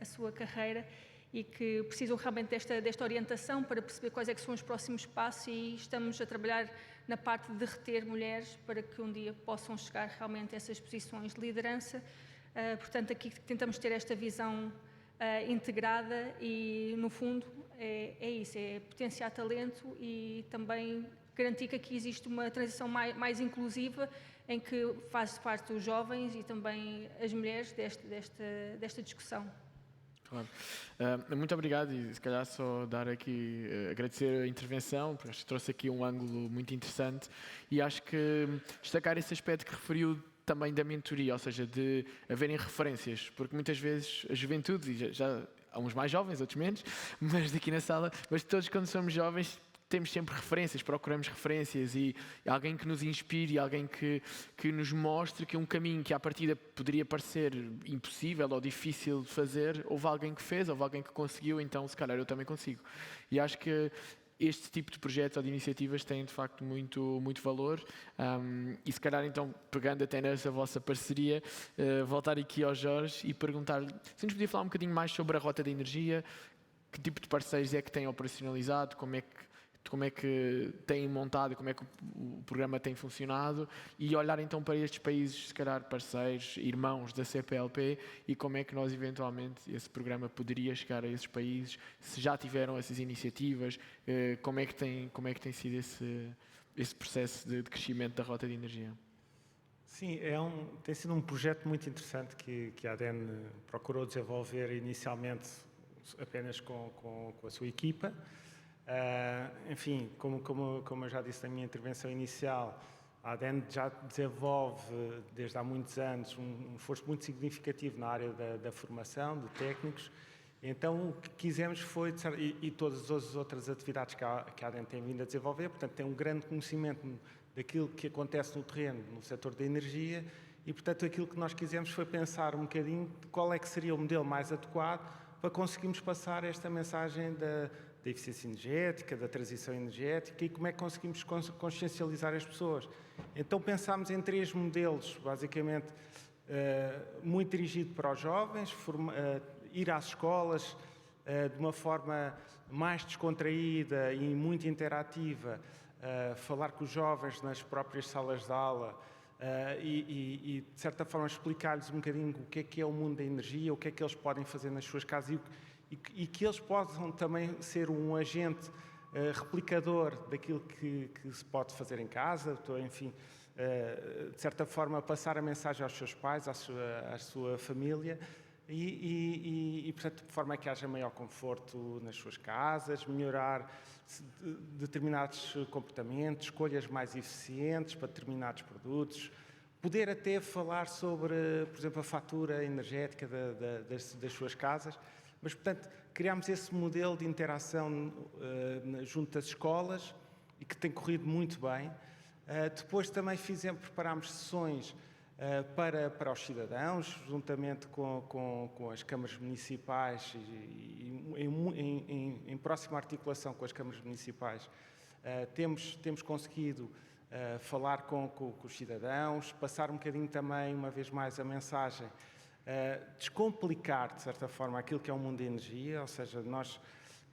a sua carreira e que precisam realmente desta orientação para perceber quais é que são os próximos passos, e estamos a trabalhar na parte de reter mulheres para que um dia possam chegar realmente a essas posições de liderança. Portanto, aqui tentamos ter esta visão integrada e, no fundo, é isso, é potenciar talento e também garantir que aqui existe uma transição mais inclusiva em que faz parte os jovens e também as mulheres desta discussão.
Claro. Muito obrigado e se calhar só dar aqui, agradecer a intervenção, porque acho que trouxe aqui um ângulo muito interessante e acho que destacar esse aspecto que referiu também da mentoria, ou seja, de haverem referências, porque muitas vezes a juventude, e já há uns mais jovens, outros menos, mas daqui na sala, mas todos quando somos jovens temos sempre referências, procuramos referências e alguém que nos inspire, alguém que nos mostre que um caminho que à partida poderia parecer impossível ou difícil de fazer, houve alguém que fez, houve alguém que conseguiu, então se calhar eu também consigo. E acho que este tipo de projetos ou de iniciativas têm de facto muito, muito valor e se calhar então, pegando até nessa vossa parceria, voltar aqui ao Jorge e perguntar-lhe se nos podia falar um bocadinho mais sobre a Rota da Energia, que tipo de parceiros é que têm operacionalizado, como é que têm montado, como é que o programa tem funcionado e olhar então para estes países, se calhar parceiros, irmãos da CPLP e como é que nós eventualmente esse programa poderia chegar a esses países, se já tiveram essas iniciativas, como é que tem sido esse processo de crescimento da Rota de Energia.
Sim, tem sido um projeto muito interessante que a ADN procurou desenvolver inicialmente apenas com a sua equipa. Enfim, como eu já disse na minha intervenção inicial, a ADN já desenvolve desde há muitos anos um esforço muito significativo na área da formação de técnicos. Então, o que quisemos foi, e todas as outras atividades que a ADN tem vindo a desenvolver, portanto, tem um grande conhecimento daquilo que acontece no terreno, no setor da energia, e, portanto, aquilo que nós quisemos foi pensar um bocadinho de qual é que seria o modelo mais adequado para conseguirmos passar esta mensagem da eficiência energética, da transição energética e como é que conseguimos consciencializar as pessoas. Então, pensámos em 3 modelos, basicamente, muito dirigido para os jovens, ir às escolas de uma forma mais descontraída e muito interativa, falar com os jovens nas próprias salas de aula e de certa forma, explicar-lhes um bocadinho o que é o mundo da energia, o que é que eles podem fazer nas suas casas e que eles possam também ser um agente replicador daquilo que se pode fazer em casa, enfim, de certa forma, passar a mensagem aos seus pais, à sua família, portanto, de forma a que haja maior conforto nas suas casas, melhorar determinados comportamentos, escolhas mais eficientes para determinados produtos, poder até falar sobre, por exemplo, a fatura energética das suas casas, mas, portanto, criámos esse modelo de interação junto das escolas e que tem corrido muito bem. Depois também preparámos sessões para os cidadãos, juntamente com as câmaras municipais e em próxima articulação com as câmaras municipais, temos conseguido falar com os cidadãos, passar um bocadinho também, uma vez mais, a mensagem, descomplicar, de certa forma, aquilo que é o mundo da energia, ou seja, nós,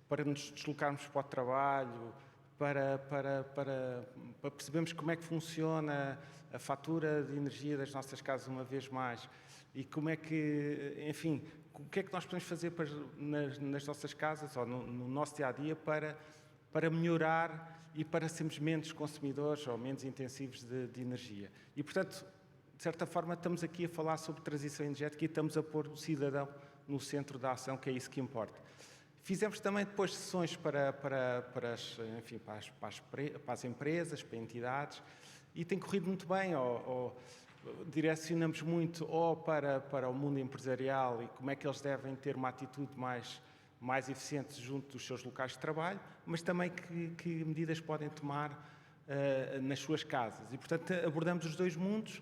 para nos deslocarmos para o trabalho, para percebermos como é que funciona a fatura de energia das nossas casas uma vez mais e como é que, enfim, o que é que nós podemos fazer nas nossas casas ou no nosso dia-a-dia para melhorar e para sermos menos consumidores ou menos intensivos de energia. E, portanto, de certa forma, estamos aqui a falar sobre transição energética e estamos a pôr o cidadão no centro da ação, que é isso que importa. Fizemos também depois sessões para as empresas, para entidades, e tem corrido muito bem. Direcionamos muito para o mundo empresarial e como é que eles devem ter uma atitude mais eficiente junto dos seus locais de trabalho, mas também que medidas podem tomar nas suas casas. E, portanto, abordamos os 2 mundos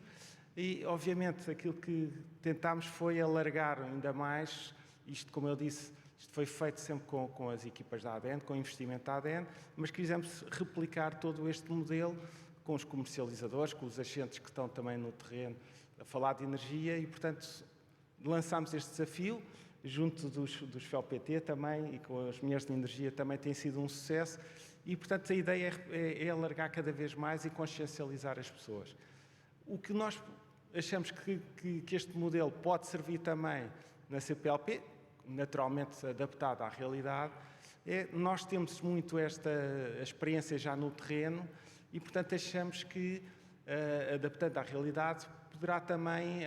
e, obviamente, aquilo que tentámos foi alargar ainda mais isto, como eu disse. Isto foi feito sempre com as equipas da ADN, com o investimento da ADN, mas quisemos replicar todo este modelo com os comercializadores, com os agentes que estão também no terreno a falar de energia e, portanto, lançámos este desafio junto dos FELPT também e com as mulheres de energia também tem sido um sucesso e, portanto, a ideia é alargar cada vez mais e consciencializar as pessoas. O que nós achamos que este modelo pode servir também na CPLP, naturalmente adaptado à realidade, nós temos muito esta experiência já no terreno e, portanto, achamos que, adaptando à realidade,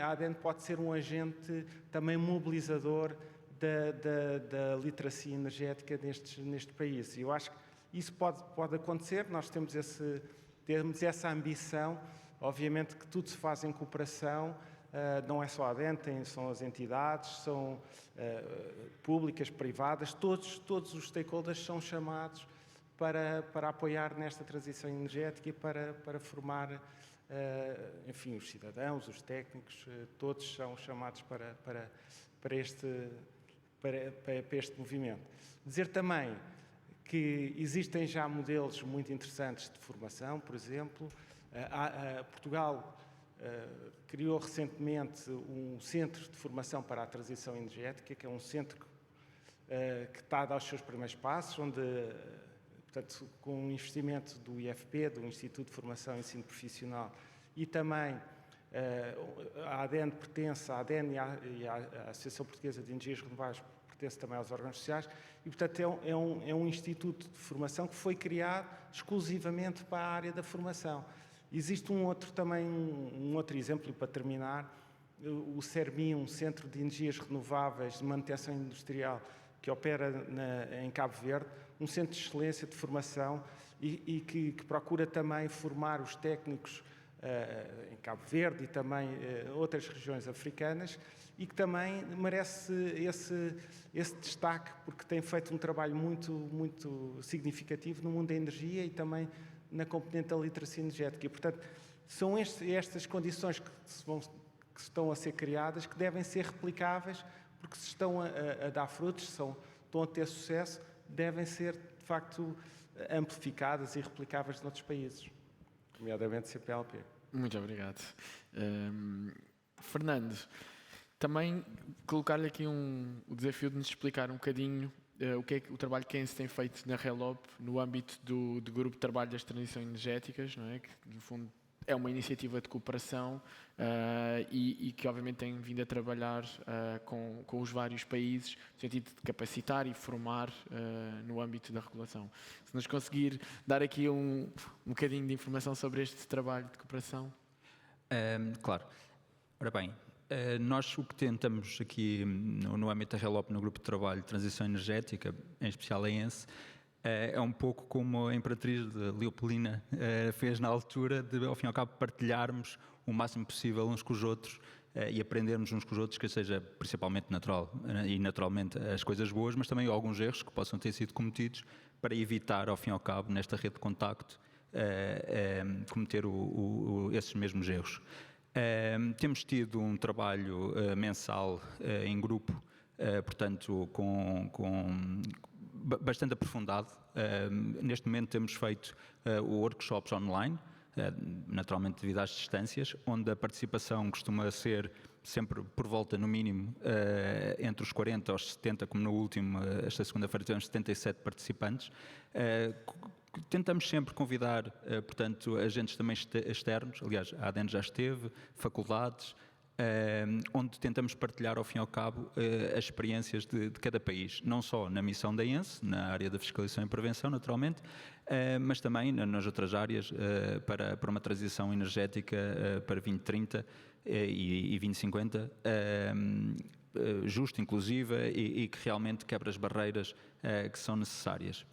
a ADN pode ser um agente também mobilizador da literacia energética neste país. E eu acho que isso pode acontecer, nós temos essa ambição, obviamente que tudo se faz em cooperação, não é só a ADN, são as entidades, são públicas, privadas, todos os stakeholders são chamados para apoiar nesta transição energética e para formar, enfim, os cidadãos, os técnicos, todos são chamados para este movimento. Dizer também que existem já modelos muito interessantes de formação, por exemplo, Portugal criou recentemente um centro de formação para a transição energética, que é um centro que está a dar os seus primeiros passos, onde, portanto, com o investimento do IFP, do Instituto de Formação e Ensino Profissional, e também a ADN pertence, a ADN e a Associação Portuguesa de Energias Renováveis pertence também aos órgãos sociais, e, portanto, é um instituto de formação que foi criado exclusivamente para a área da formação. Existe um outro exemplo para terminar, o CERMI, um Centro de Energias Renováveis de Manutenção Industrial, que opera em Cabo Verde, um centro de excelência de formação e que procura também formar os técnicos em Cabo Verde e também outras regiões africanas, e que também merece esse destaque, porque tem feito um trabalho muito significativo no mundo da energia e também na componente da literacia energética. E, portanto, são estas condições que estão a ser criadas, que devem ser replicáveis, porque se estão a dar frutos, estão a ter sucesso, devem ser, de facto, amplificadas e replicáveis noutros países, nomeadamente CPLP.
Muito obrigado. Fernando, também colocar-lhe aqui o desafio de nos explicar um bocadinho o trabalho que se tem feito na RELOP no âmbito do Grupo de Trabalho das Transições Energéticas, não é? Que, no fundo, é uma iniciativa de cooperação e que, obviamente, tem vindo a trabalhar com os vários países no sentido de capacitar e formar no âmbito da regulação. Se nos conseguir dar aqui um bocadinho de informação sobre este trabalho de cooperação.
Claro. Ora bem, nós o que tentamos aqui no âmbito da RELOP, no Grupo de Trabalho de Transição Energética, em especial a ENSE, é um pouco como a Imperatriz de Leopoldina fez na altura, de, ao fim e ao cabo, partilharmos o máximo possível uns com os outros e aprendermos uns com os outros, que seja principalmente natural e naturalmente as coisas boas, mas também alguns erros que possam ter sido cometidos, para evitar, ao fim e ao cabo, nesta rede de contacto, cometer esses mesmos erros. Temos tido um trabalho mensal em grupo, portanto, bastante aprofundado. Neste momento temos feito workshops online, naturalmente devido às distâncias, onde a participação costuma ser sempre por volta, no mínimo, entre os 40 aos 70, como no último, esta segunda-feira tivemos 77 participantes. Tentamos sempre convidar, portanto, agentes também externos, aliás, a ADN já esteve, faculdades, onde tentamos partilhar, ao fim e ao cabo, as experiências de cada país, não só na missão da ENSE, na área da fiscalização e prevenção, naturalmente, mas também nas outras áreas para uma transição energética para 2030 e 2050, justa, inclusiva e que realmente quebra as barreiras que são necessárias.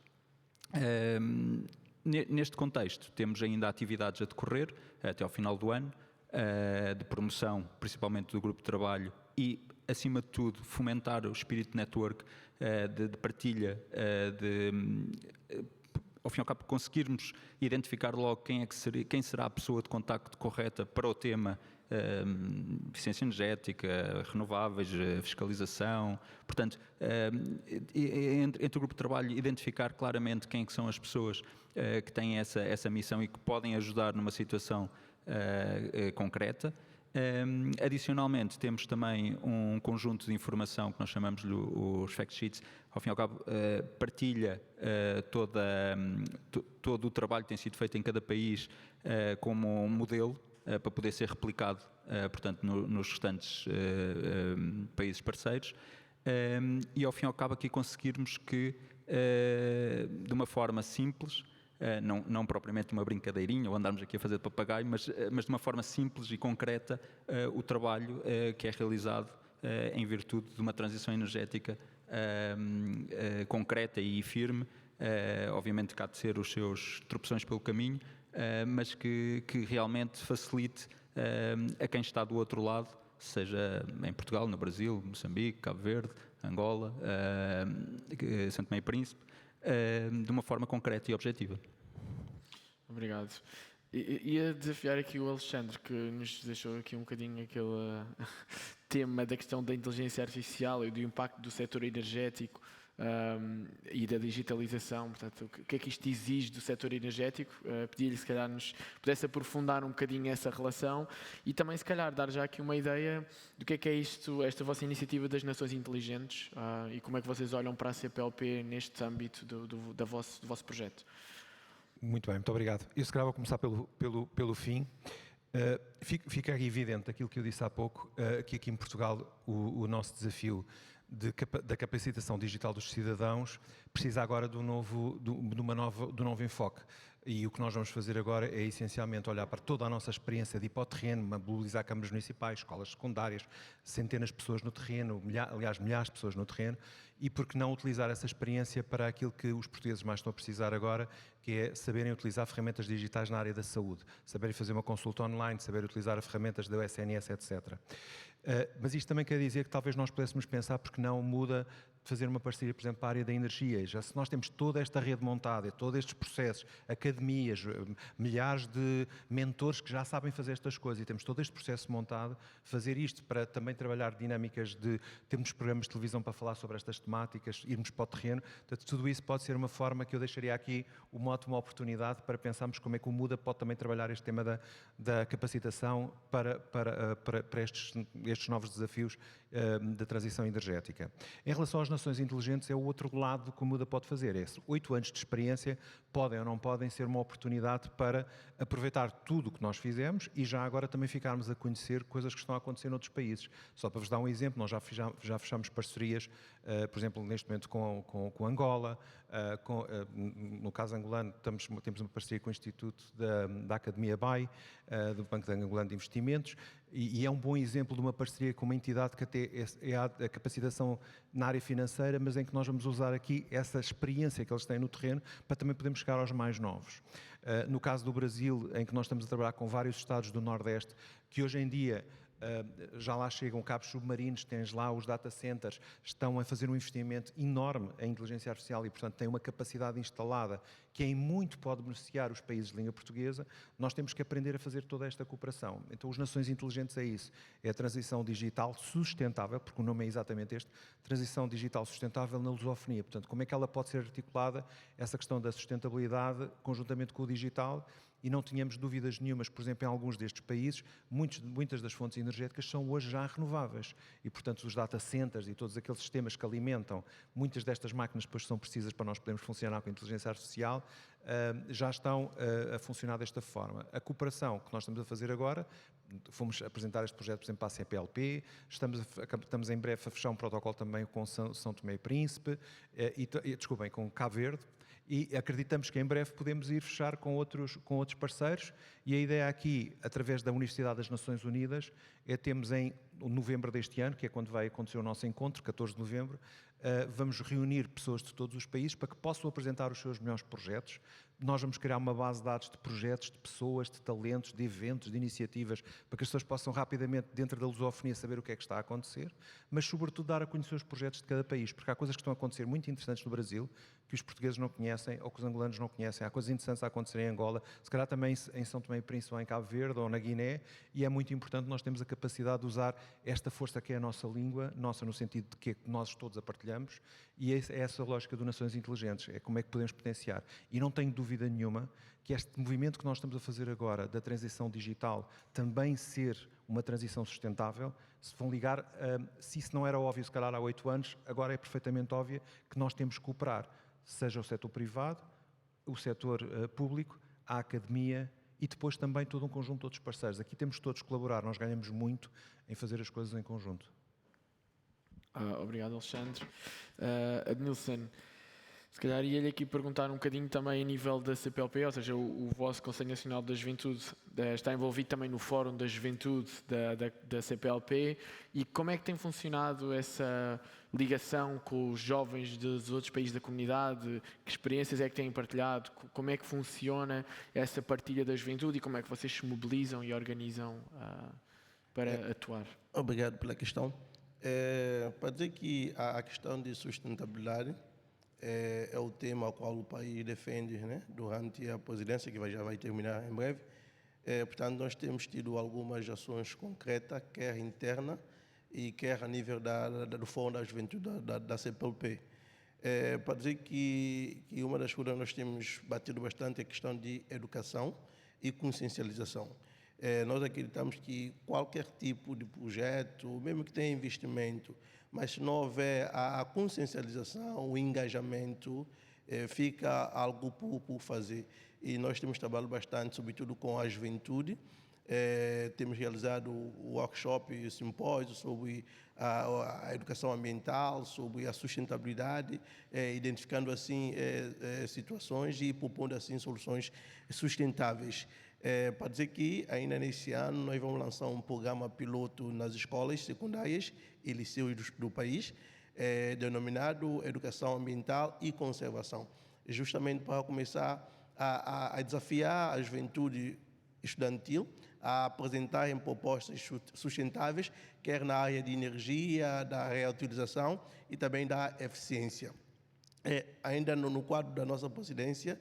Neste contexto, temos ainda atividades a decorrer até ao final do ano, de promoção, principalmente do grupo de trabalho e, acima de tudo, fomentar o espírito de network, de partilha, ao fim e ao cabo, conseguirmos identificar logo quem será a pessoa de contacto correta para o tema eficiência energética, renováveis, fiscalização. Portanto, entre o grupo de trabalho, identificar claramente quem são as pessoas que têm essa missão e que podem ajudar numa situação concreta. Adicionalmente, temos também um conjunto de informação que nós chamamos de os fact sheets. Ao fim e ao cabo, partilha todo o trabalho que tem sido feito em cada país como um modelo para poder ser replicado, portanto, nos restantes países parceiros. E ao fim e ao cabo aqui conseguirmos que, de uma forma simples, não propriamente uma brincadeirinha ou andarmos aqui a fazer de papagaio, mas de uma forma simples e concreta, o trabalho que é realizado em virtude de uma transição energética concreta e firme, obviamente que há de ser os seus tropeções pelo caminho, mas que realmente facilite a quem está do outro lado, seja em Portugal, no Brasil, Moçambique, Cabo Verde, Angola, Santo Tomé e Príncipe, de uma forma concreta e objetiva. Obrigado.
Ia desafiar aqui o Alexandre, que nos deixou aqui um bocadinho aquele tema da questão da inteligência artificial e do impacto do setor energético e da digitalização. Portanto, o que é que isto exige do setor energético? Pedir-lhe, se calhar, nos pudesse aprofundar um bocadinho essa relação e também, se calhar, dar já aqui uma ideia do que é isto, esta vossa iniciativa das Nações Inteligentes e como é que vocês olham para a CPLP neste âmbito do vosso projeto.
Muito bem, muito obrigado. Eu, se calhar, vou começar pelo fim. Fica evidente aquilo que eu disse há pouco, que aqui em Portugal o nosso desafio da capacitação digital dos cidadãos precisa agora do novo enfoque. E o que nós vamos fazer agora é essencialmente olhar para toda a nossa experiência de ir para o terreno, mobilizar câmaras municipais, escolas secundárias, centenas de pessoas no terreno, milhares de pessoas no terreno, e por que não utilizar essa experiência para aquilo que os portugueses mais estão a precisar agora, que é saberem utilizar ferramentas digitais na área da saúde, saberem fazer uma consulta online, saber utilizar as ferramentas da SNS, etc. Mas isto também quer dizer que talvez nós pudéssemos pensar porque não muda fazer uma parceria, por exemplo, para a área da energia. Já se nós temos toda esta rede montada, todos estes processos, academias, milhares de mentores que já sabem fazer estas coisas e temos todo este processo montado, fazer isto para também trabalhar dinâmicas de termos programas de televisão para falar sobre estas temáticas, irmos para o terreno, portanto, tudo isso pode ser uma forma que eu deixaria aqui uma ótima oportunidade para pensarmos como é que o MUDA pode também trabalhar este tema da capacitação para estes novos desafios da transição energética. Em relação às nações inteligentes, é o outro lado que o MUDA pode fazer. 8 anos de experiência podem ou não podem ser uma oportunidade para aproveitar tudo o que nós fizemos e já agora também ficarmos a conhecer coisas que estão a acontecer noutros países. Só para vos dar um exemplo, nós já fechamos parcerias, por exemplo, neste momento com Angola, no caso angolano temos uma parceria com o Instituto da Academia BAI, do Banco Angolano de Investimentos, e é um bom exemplo de uma parceria com uma entidade que até é a capacitação na área financeira, mas em que nós vamos usar aqui essa experiência que eles têm no terreno para também podermos chegar aos mais novos. No caso do Brasil, em que nós estamos a trabalhar com vários estados do Nordeste, que hoje em dia já lá chegam cabos submarinos, tens lá os data centers, estão a fazer um investimento enorme em inteligência artificial e, portanto, têm uma capacidade instalada que em muito pode beneficiar os países de língua portuguesa. Nós temos que aprender a fazer toda esta cooperação. Então, os Nações Inteligentes é isso, é a transição digital sustentável, porque o nome é exatamente este, transição digital sustentável na lusofonia. Portanto, como é que ela pode ser articulada, essa questão da sustentabilidade, conjuntamente com o digital, e não tínhamos dúvidas nenhumas, por exemplo, em alguns destes países, muitas das fontes energéticas são hoje já renováveis e, portanto, os data centers e todos aqueles sistemas que alimentam muitas destas máquinas depois são precisas para nós podermos funcionar com a inteligência artificial, já estão a funcionar desta forma. A cooperação que nós estamos a fazer agora, fomos apresentar este projeto, por exemplo, para a CPLP, estamos em breve a fechar um protocolo também com São Tomé e Príncipe, com Cabo Verde, e acreditamos que em breve podemos ir fechar com outros parceiros, e a ideia aqui, através da Universidade das Nações Unidas, temos em novembro deste ano, que é quando vai acontecer o nosso encontro, 14 de novembro, vamos reunir pessoas de todos os países para que possam apresentar os seus melhores projetos. Nós vamos criar uma base de dados de projetos, de pessoas, de talentos, de eventos, de iniciativas, para que as pessoas possam rapidamente, dentro da lusofonia, saber o que é que está a acontecer, mas sobretudo dar a conhecer os projetos de cada país, porque há coisas que estão a acontecer muito interessantes no Brasil, que os portugueses não conhecem ou que os angolanos não conhecem. Há coisas interessantes a acontecer em Angola, se calhar também em São Tomé e Príncipe, ou em Cabo Verde, ou na Guiné, e é muito importante nós termos a capacidade de usar esta força que é a nossa língua, nossa no sentido de que nós todos a partilhamos, e é essa a lógica do Nações Inteligentes, é como é que podemos potenciar. E não tenho dúvida nenhuma que este movimento que nós estamos a fazer agora, da transição digital, também ser uma transição sustentável, se vão ligar, se isso não era óbvio, se calhar há 8 anos, agora é perfeitamente óbvio que nós temos que cooperar, seja o setor privado, o setor público, a academia e depois também todo um conjunto de outros parceiros. Aqui temos todos que colaborar, nós ganhamos muito em fazer as coisas em conjunto.
Obrigado, Alexandre. Adnilson, se calhar ia-lhe aqui perguntar um bocadinho também a nível da CPLP, ou seja, o vosso Conselho Nacional da Juventude está envolvido também no Fórum da Juventude da CPLP, e como é que tem funcionado essa ligação com os jovens dos outros países da comunidade? Que experiências é que têm partilhado? Como é que funciona essa partilha da juventude e como é que vocês se mobilizam e organizam para atuar?
Obrigado pela questão. Para dizer que a questão de sustentabilidade é o tema ao qual o país defende, né, durante a presidência, que já vai terminar em breve. Portanto, nós temos tido algumas ações concretas, quer interna e quer a nível do Fórum da Juventude da CPLP. Para dizer que uma das coisas que nós temos batido bastante é a questão de educação e consciencialização. Nós acreditamos que qualquer tipo de projeto, mesmo que tenha investimento, mas se não houver a consciencialização, o engajamento, fica algo por fazer. E nós temos trabalhado bastante, sobretudo com a juventude, temos realizado o workshop e o simpósio sobre a educação ambiental, sobre a sustentabilidade, identificando assim situações e propondo assim soluções sustentáveis. Para dizer que ainda neste ano nós vamos lançar um programa piloto nas escolas secundárias e liceus do país, denominado Educação Ambiental e Conservação, justamente para começar a desafiar a juventude estudantil a apresentarem propostas sustentáveis, quer na área de energia, da reutilização e também da eficiência. Ainda no quadro da nossa presidência,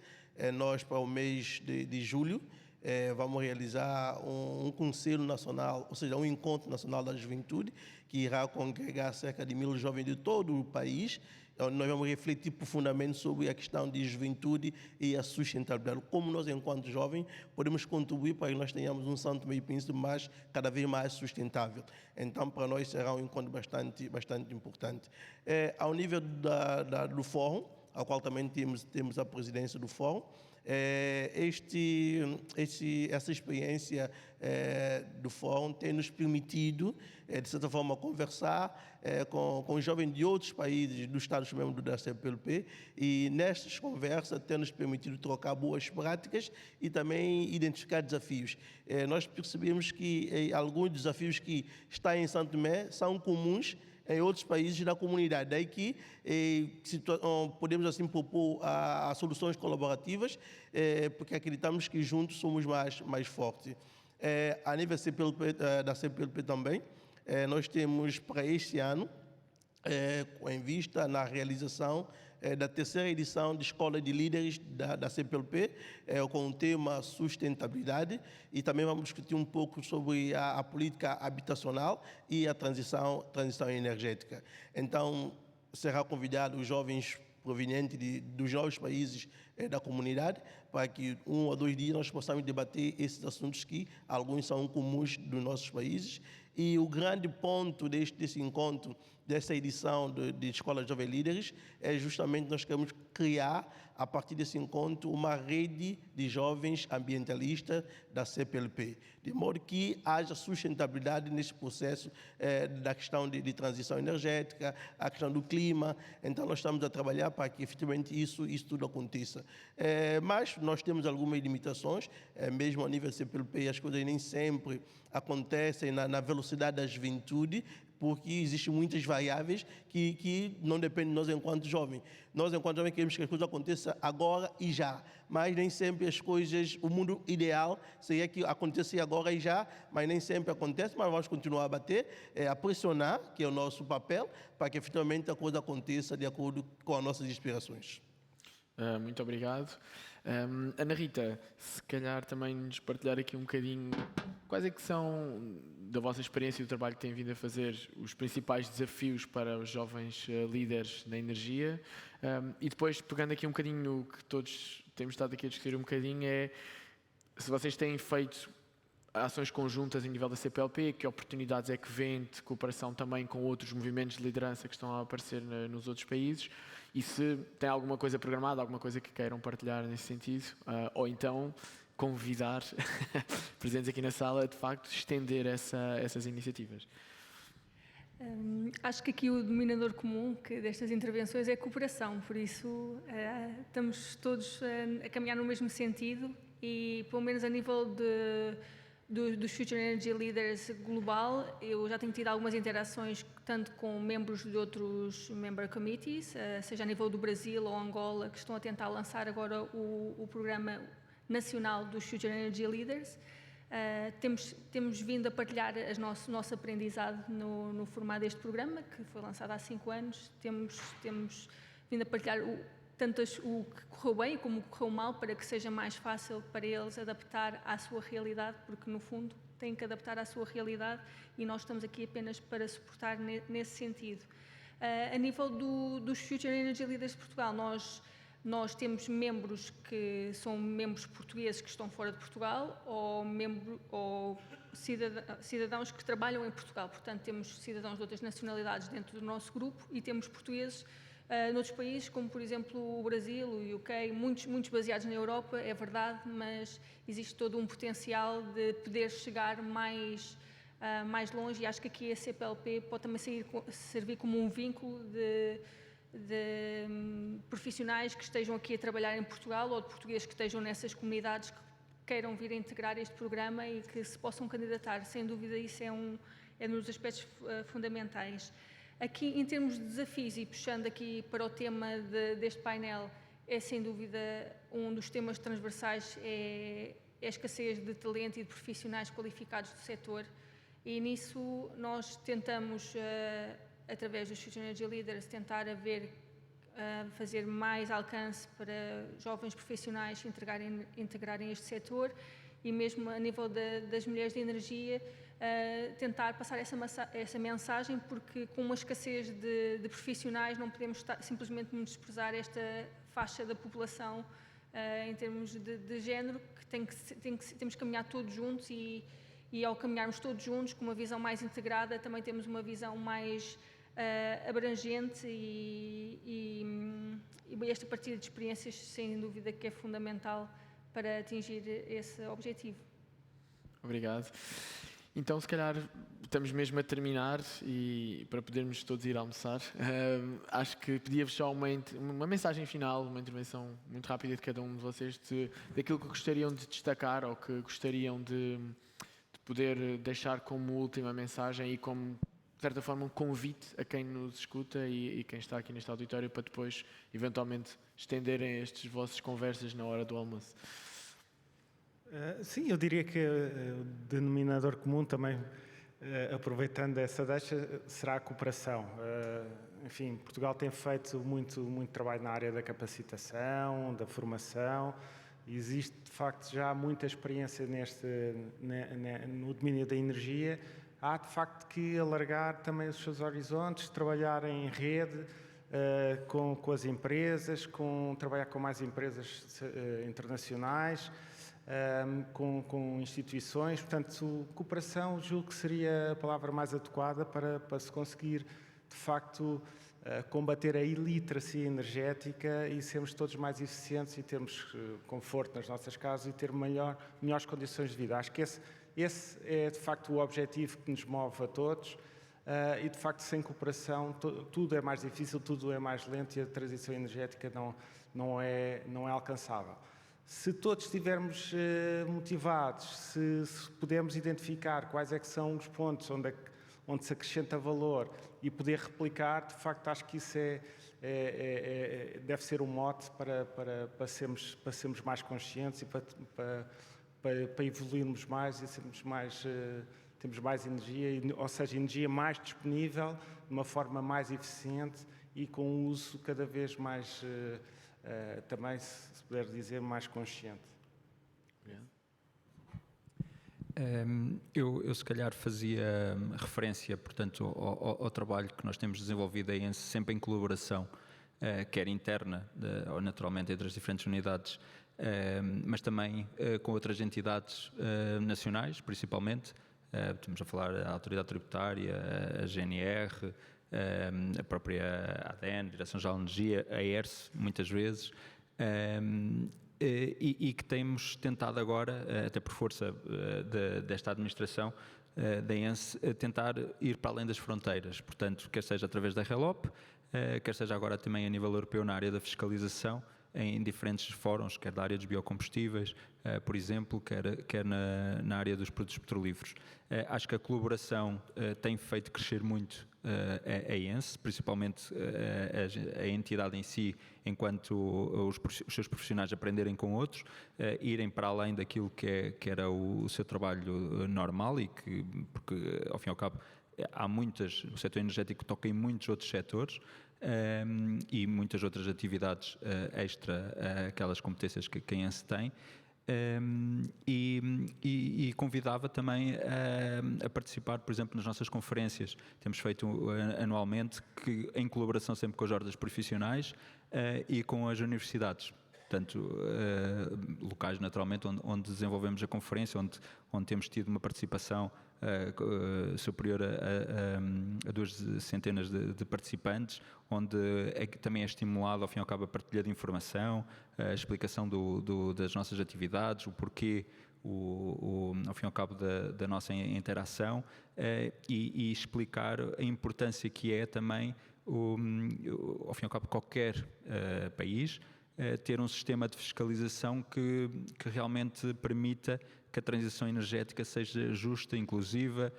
nós para o mês de julho vamos realizar um Conselho Nacional, ou seja, um Encontro Nacional da Juventude, que irá congregar cerca de 1000 jovens de todo o país. Nós vamos refletir profundamente sobre a questão de juventude e a sustentabilidade. Como nós, enquanto jovens, podemos contribuir para que nós tenhamos um São Tomé e Príncipe cada vez mais sustentável. Então, para nós será um encontro bastante importante. Ao nível do fórum, ao qual também temos a presidência do fórum, essa experiência do fórum tem nos permitido, de certa forma, conversar com jovens de outros países, dos Estados-membros da CPLP, e nestas conversas tem nos permitido trocar boas práticas e também identificar desafios. Nós percebemos que alguns desafios que estão em São Tomé são comuns em outros países da comunidade. Daí que podemos assim propor a soluções colaborativas, porque acreditamos que juntos somos mais fortes. A nível da CPLP também, nós temos para este ano, em vista na realização da terceira edição de Escola de Líderes da CPLP, com o tema sustentabilidade, e também vamos discutir um pouco sobre a política habitacional e a transição energética. Então, será convidado os jovens provenientes dos novos países da comunidade, para que 1 ou 2 dias nós possamos debater esses assuntos que alguns são comuns dos nossos países. E o grande ponto desse encontro, dessa edição de Escola de Jovens Líderes, é justamente nós queremos criar, a partir desse encontro, uma rede de jovens ambientalistas da CPLP, de modo que haja sustentabilidade nesse processo da questão de transição energética, a questão do clima. Então, nós estamos a trabalhar para que, efetivamente, isso tudo aconteça. Mas nós temos algumas limitações, mesmo a nível CPLP, as coisas nem sempre acontecem na velocidade da juventude, porque existem muitas variáveis que não dependem de nós enquanto jovens. Nós, enquanto jovens, queremos que as coisas aconteçam agora e já, mas nem sempre as coisas, o mundo ideal seria que acontecesse agora e já, mas nem sempre acontece, mas vamos continuar a bater, a pressionar, que é o nosso papel, para que efetivamente a coisa aconteça de acordo com as nossas inspirações.
Muito obrigado. Ana Rita, se calhar também nos partilhar aqui um bocadinho quais é que são, da vossa experiência e do trabalho que têm vindo a fazer, os principais desafios para os jovens líderes na energia, e depois, pegando aqui um bocadinho no que todos temos estado aqui a discutir um bocadinho, é se vocês têm feito ações conjuntas em nível da CPLP, que oportunidades é que vêm de cooperação também com outros movimentos de liderança que estão a aparecer nos outros países, e se tem alguma coisa programada, alguma coisa que queiram partilhar nesse sentido, ou então convidar presentes aqui na sala, de facto, estender essas iniciativas.
Acho que aqui o denominador comum destas intervenções é a cooperação, por isso estamos todos a caminhar no mesmo sentido e, pelo menos a nível dos Future Energy Leaders global, eu já tenho tido algumas interações tanto com membros de outros member committees, seja a nível do Brasil ou Angola, que estão a tentar lançar agora o programa nacional dos Future Energy Leaders. Temos vindo a partilhar o nosso aprendizado no formato deste programa, que foi lançado há 5 anos. Temos vindo a partilhar tanto o que correu bem como o que correu mal, para que seja mais fácil para eles adaptar à sua realidade, porque, no fundo, têm que adaptar à sua realidade e nós estamos aqui apenas para suportar nesse sentido. A nível dos Future Energy Leaders de Portugal, nós temos membros que são membros portugueses que estão fora de Portugal ou cidadãos que trabalham em Portugal. Portanto, temos cidadãos de outras nacionalidades dentro do nosso grupo e temos portugueses noutros países, como por exemplo o Brasil, o UK, muitos baseados na Europa, é verdade, mas existe todo um potencial de poder chegar mais longe, e acho que aqui a CPLP pode também servir como um vínculo de profissionais que estejam aqui a trabalhar em Portugal ou de portugueses que estejam nessas comunidades que queiram vir a integrar este programa e que se possam candidatar. Sem dúvida, isso é um dos aspectos fundamentais. Aqui, em termos de desafios, e puxando aqui para o tema deste painel, é sem dúvida um dos temas transversais, é a escassez de talento e de profissionais qualificados do setor, e nisso nós tentamos, através dos Future Energy Leaders, tentar fazer mais alcance para jovens profissionais integrarem este setor, e mesmo a nível das mulheres de energia, tentar passar essa mensagem, porque com uma escassez de profissionais não podemos simplesmente desprezar esta faixa da população em termos de género, que temos que caminhar todos juntos, e ao caminharmos todos juntos com uma visão mais integrada, também temos uma visão mais abrangente, e esta partilha de experiências, sem dúvida, que é fundamental para atingir esse objetivo.
Obrigado. Então, se calhar, estamos mesmo a terminar, e para podermos todos ir almoçar, acho que pedia-vos só uma mensagem final, uma intervenção muito rápida de cada um de vocês, daquilo que gostariam de destacar ou que gostariam de poder deixar como última mensagem e como, de certa forma, um convite a quem nos escuta e quem está aqui neste auditório para depois, eventualmente, estenderem estas vossas conversas na hora do almoço.
Sim, eu diria que o denominador comum também, aproveitando essa deixa, será a cooperação. Enfim, Portugal tem feito muito trabalho na área da capacitação, da formação. Existe, de facto, já muita experiência no domínio da energia. Há, de facto, que alargar também os seus horizontes, trabalhar em rede com as empresas, trabalhar com mais empresas internacionais, com instituições. Portanto, cooperação, julgo que seria a palavra mais adequada para se conseguir, de facto, combater a iliteracia energética e sermos todos mais eficientes e termos conforto nas nossas casas e ter melhores condições de vida. Acho que esse é, de facto, o objetivo que nos move a todos, e, de facto, sem cooperação tudo é mais difícil, tudo é mais lento, e a transição energética não é alcançável. Se todos estivermos motivados, se pudermos identificar quais é que são os pontos onde se acrescenta valor e poder replicar, de facto, acho que isso deve ser um mote para sermos mais conscientes e para evoluirmos mais e termos mais energia, ou seja, energia mais disponível, de uma forma mais eficiente e com um uso cada vez mais, também, se puder dizer, mais consciente.
Eu se calhar fazia referência, portanto, ao trabalho que nós temos desenvolvido aí, sempre em colaboração, quer interna, ou naturalmente entre as diferentes unidades, mas também com outras entidades nacionais, principalmente. Estamos a falar da Autoridade Tributária, a GNR, a própria ADN, Direção-Geral de Energia, a ERSE, muitas vezes, e que temos tentado agora, até por força desta administração, da ENSE, tentar ir para além das fronteiras, portanto, quer seja através da RELOP, quer seja agora também a nível europeu na área da fiscalização, em diferentes fóruns, quer da área dos biocombustíveis, por exemplo, quer na área dos produtos petrolíferos. Acho que a colaboração tem feito crescer muito a ENSE, principalmente a entidade em si, enquanto os seus profissionais aprenderem com outros, irem para além daquilo que era o seu trabalho normal, porque, ao fim e ao cabo, o setor energético toca em muitos outros setores, e muitas outras atividades extra aquelas competências que a ENSE tem, e convidava também a participar, por exemplo, nas nossas conferências. Temos feito anualmente, em colaboração sempre com as ordens profissionais e com as universidades. portanto, locais naturalmente onde desenvolvemos a conferência, onde temos tido uma participação superior a 2 centenas de participantes, onde também é estimulado, ao fim e ao cabo, a partilha de informação, a explicação das nossas atividades, o porquê, ao fim e ao cabo, da nossa interação, e explicar a importância que é também, ao fim e ao cabo, qualquer país ter um sistema de fiscalização que realmente permita que a transição energética seja justa, inclusiva,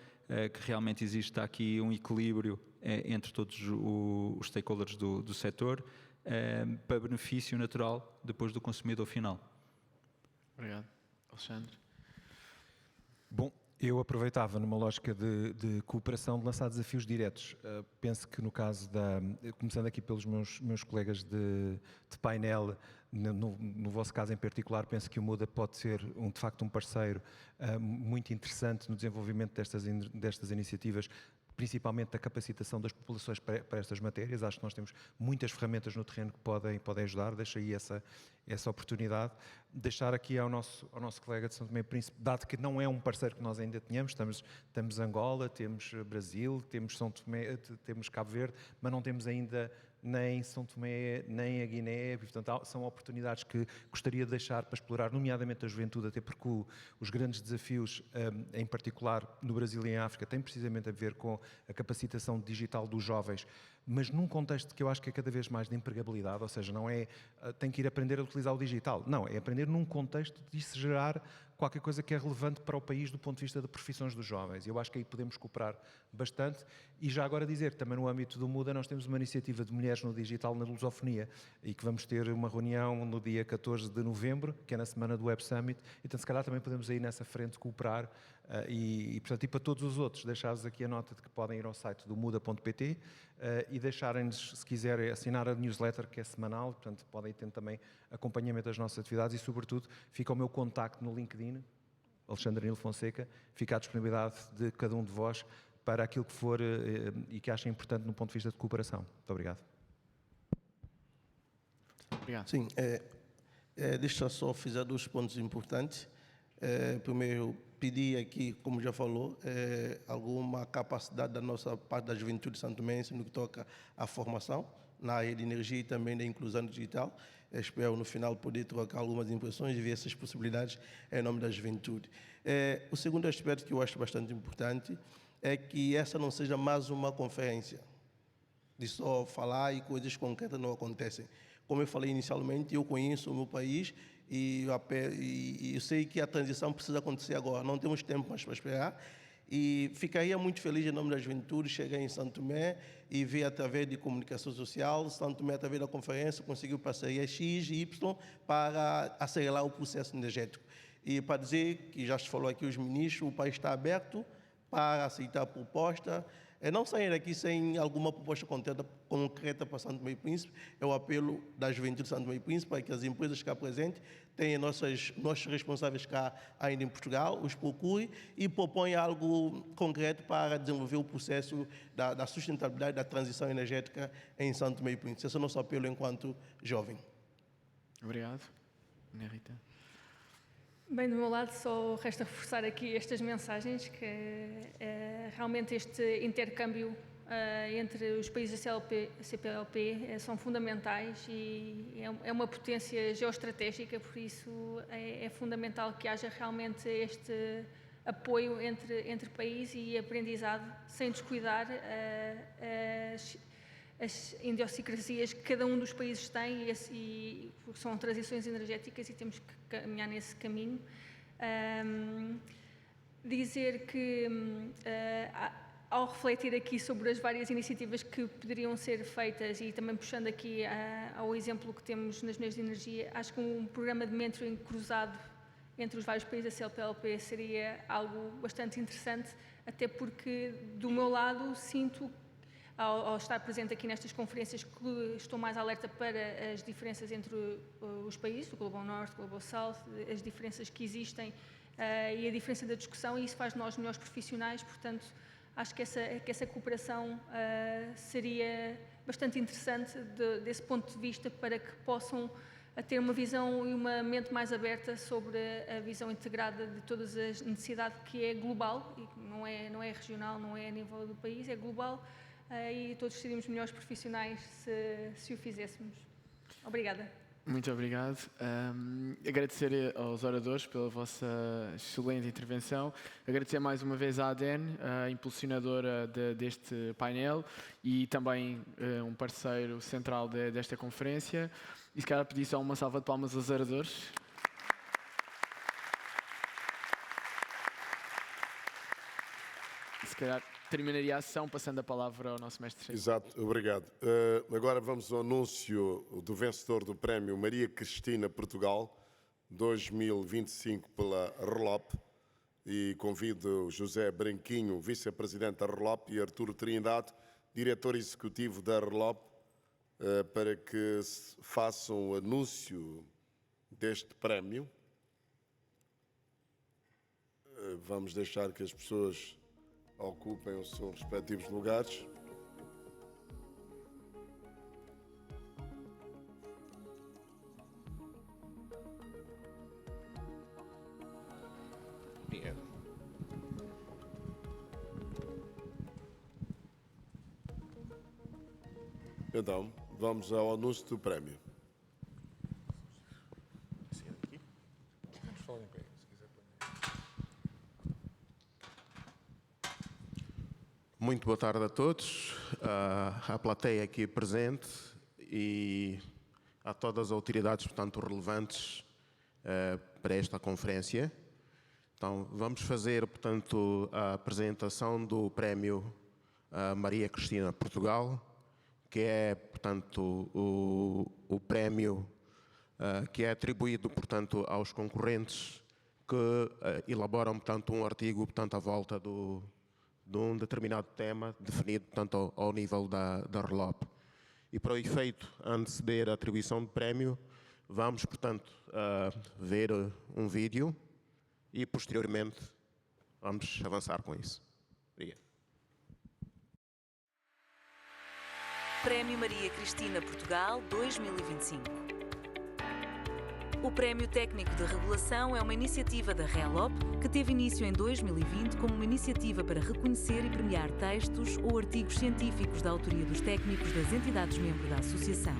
que realmente exista aqui um equilíbrio entre todos os stakeholders do setor, para benefício natural depois do consumidor final.
Obrigado. Alexandre?
Bom, eu aproveitava, numa lógica de cooperação, de lançar desafios diretos. Penso que no caso começando aqui pelos meus colegas de painel, no vosso caso em particular, penso que o Muda pode ser, de facto, um parceiro muito interessante no desenvolvimento destas iniciativas, principalmente da capacitação das populações para estas matérias. Acho que nós temos muitas ferramentas no terreno que podem ajudar. Deixo aí essa oportunidade. Deixar aqui ao nosso colega de São Tomé e Príncipe, dado que não é um parceiro que nós ainda tínhamos, temos Angola, temos Brasil, temos São Tomé, temos Cabo Verde, mas não temos ainda nem São Tomé, nem a Guiné. Portanto, são oportunidades que gostaria de deixar para explorar, nomeadamente a juventude, até porque os grandes desafios, em particular no Brasil e em África, têm precisamente a ver com a capacitação digital dos jovens, mas num contexto que eu acho que é cada vez mais de empregabilidade, ou seja, não é tem que ir aprender a utilizar o digital, não, é aprender num contexto de se gerar qualquer coisa que é relevante para o país do ponto de vista de profissões dos jovens. Eu acho que aí podemos cooperar bastante. E já agora dizer que também no âmbito do Muda nós temos uma iniciativa de mulheres no digital na lusofonia e que vamos ter uma reunião no dia 14 de novembro, que é na semana do Web Summit, então se calhar também podemos aí nessa frente cooperar portanto, e para todos os outros, deixar-vos aqui a nota de que podem ir ao site do muda.pt e deixarem-nos, se quiserem, assinar a newsletter, que é semanal, portanto podem ter também acompanhamento das nossas atividades e, sobretudo, fica o meu contacto no LinkedIn, Alexandre Nilo Fonseca, fica à disponibilidade de cada um de vós para aquilo que for e que achem importante no ponto de vista de cooperação. Muito obrigado.
Obrigado.
Sim, deixa só fazer 2 pontos importantes. Primeiro, pedir aqui, como já falou, alguma capacidade da nossa parte da juventude santomense no que toca à formação na área de energia e também da inclusão digital. Espero, no final, poder trocar algumas impressões e ver essas possibilidades em nome da juventude. O segundo aspecto que eu acho bastante importante é que essa não seja mais uma conferência de só falar e coisas concretas não acontecem. Como eu falei inicialmente, eu conheço o meu país e eu sei que a transição precisa acontecer agora. Não temos tempo mais para esperar. E ficaria muito feliz, em nome da juventude, chegar em São Tomé e ver, através de comunicação social, São Tomé, através da conferência, conseguiu parceria X e Y para acelerar o processo energético. E para dizer, que já se falou aqui os ministros, o país está aberto para aceitar a proposta. Não sair daqui sem alguma proposta concreta para São Tomé e Príncipe. É o apelo da juventude de São Tomé e Príncipe para que as empresas cá presentes tenham nossos responsáveis cá ainda em Portugal, os procurem e propõem algo concreto para desenvolver o processo da sustentabilidade da transição energética em São Tomé e Príncipe. Esse é o nosso apelo enquanto jovem.
Obrigado. Ana Rita?
Bem, do meu lado só resta reforçar aqui estas mensagens, que realmente este intercâmbio entre os países da CPLP são fundamentais e é uma potência geoestratégica, por isso é fundamental que haja realmente este apoio entre países e aprendizado, sem descuidar as idiosincrasias que cada um dos países tem e são transições energéticas e temos que caminhar nesse caminho. Dizer que, ao refletir aqui sobre as várias iniciativas que poderiam ser feitas e também puxando aqui ao exemplo que temos nas mulheres de energia, acho que um programa de mentoring cruzado entre os vários países da CPLP seria algo bastante interessante, até porque, do meu lado, sinto ao estar presente aqui nestas conferências que estou mais alerta para as diferenças entre os países, o Global North, o Global South, as diferenças que existem e a diferença da discussão, e isso faz de nós melhores profissionais. Portanto, acho que essa cooperação seria bastante interessante desse ponto de vista, para que possam a ter uma visão e uma mente mais aberta sobre a visão integrada de todas as necessidades, que é global, e não é regional, não é a nível do país, é global, e todos seríamos melhores profissionais se o fizéssemos. Obrigada.
Muito obrigado. Agradecer aos oradores pela vossa excelente intervenção. Agradecer mais uma vez à ADN, a impulsionadora deste painel e também um parceiro central desta conferência. E se calhar pedir só uma salva de palmas aos oradores. E se calhar terminaria a sessão passando a palavra ao nosso mestre.
Exato, obrigado. Agora vamos ao anúncio do vencedor do prémio Maria Cristina Portugal 2025 pela RLOP, e convido José Branquinho, vice-presidente da RLOP, e Arturo Trindade, diretor executivo da RLOP, para que façam o anúncio deste prémio. Vamos deixar que as pessoas ocupem os seus respectivos lugares. Então, vamos ao anúncio do prémio.
Muito boa tarde a todos, à plateia aqui presente e a todas as autoridades, portanto, relevantes para esta conferência. Então, vamos fazer, portanto, a apresentação do prémio Maria Cristina Portugal, que é, portanto, o prémio que é atribuído, portanto, aos concorrentes que elaboram, portanto, um artigo, portanto, à volta de um determinado tema definido, portanto, ao nível da RLOP. E para o efeito anteceder a atribuição de prémio, vamos, portanto, ver um vídeo e, posteriormente, vamos avançar com isso. Obrigado.
Prémio Maria Cristina Portugal 2025. O Prémio Técnico de Regulação é uma iniciativa da RLOP que teve início em 2020 como uma iniciativa para reconhecer e premiar textos ou artigos científicos da autoria dos técnicos das entidades-membro da Associação.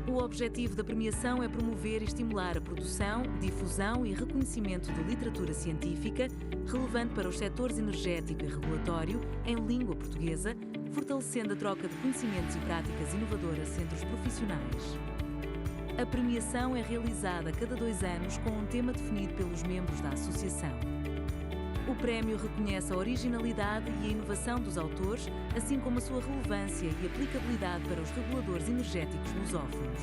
O objetivo da premiação é promover e estimular a produção, difusão e reconhecimento de literatura científica relevante para os setores energético e regulatório em língua portuguesa, fortalecendo a troca de conhecimentos e práticas inovadoras entre os profissionais. A premiação é realizada a cada 2 anos com um tema definido pelos membros da Associação. O prémio reconhece a originalidade e a inovação dos autores, assim como a sua relevância e aplicabilidade para os reguladores energéticos lusófonos.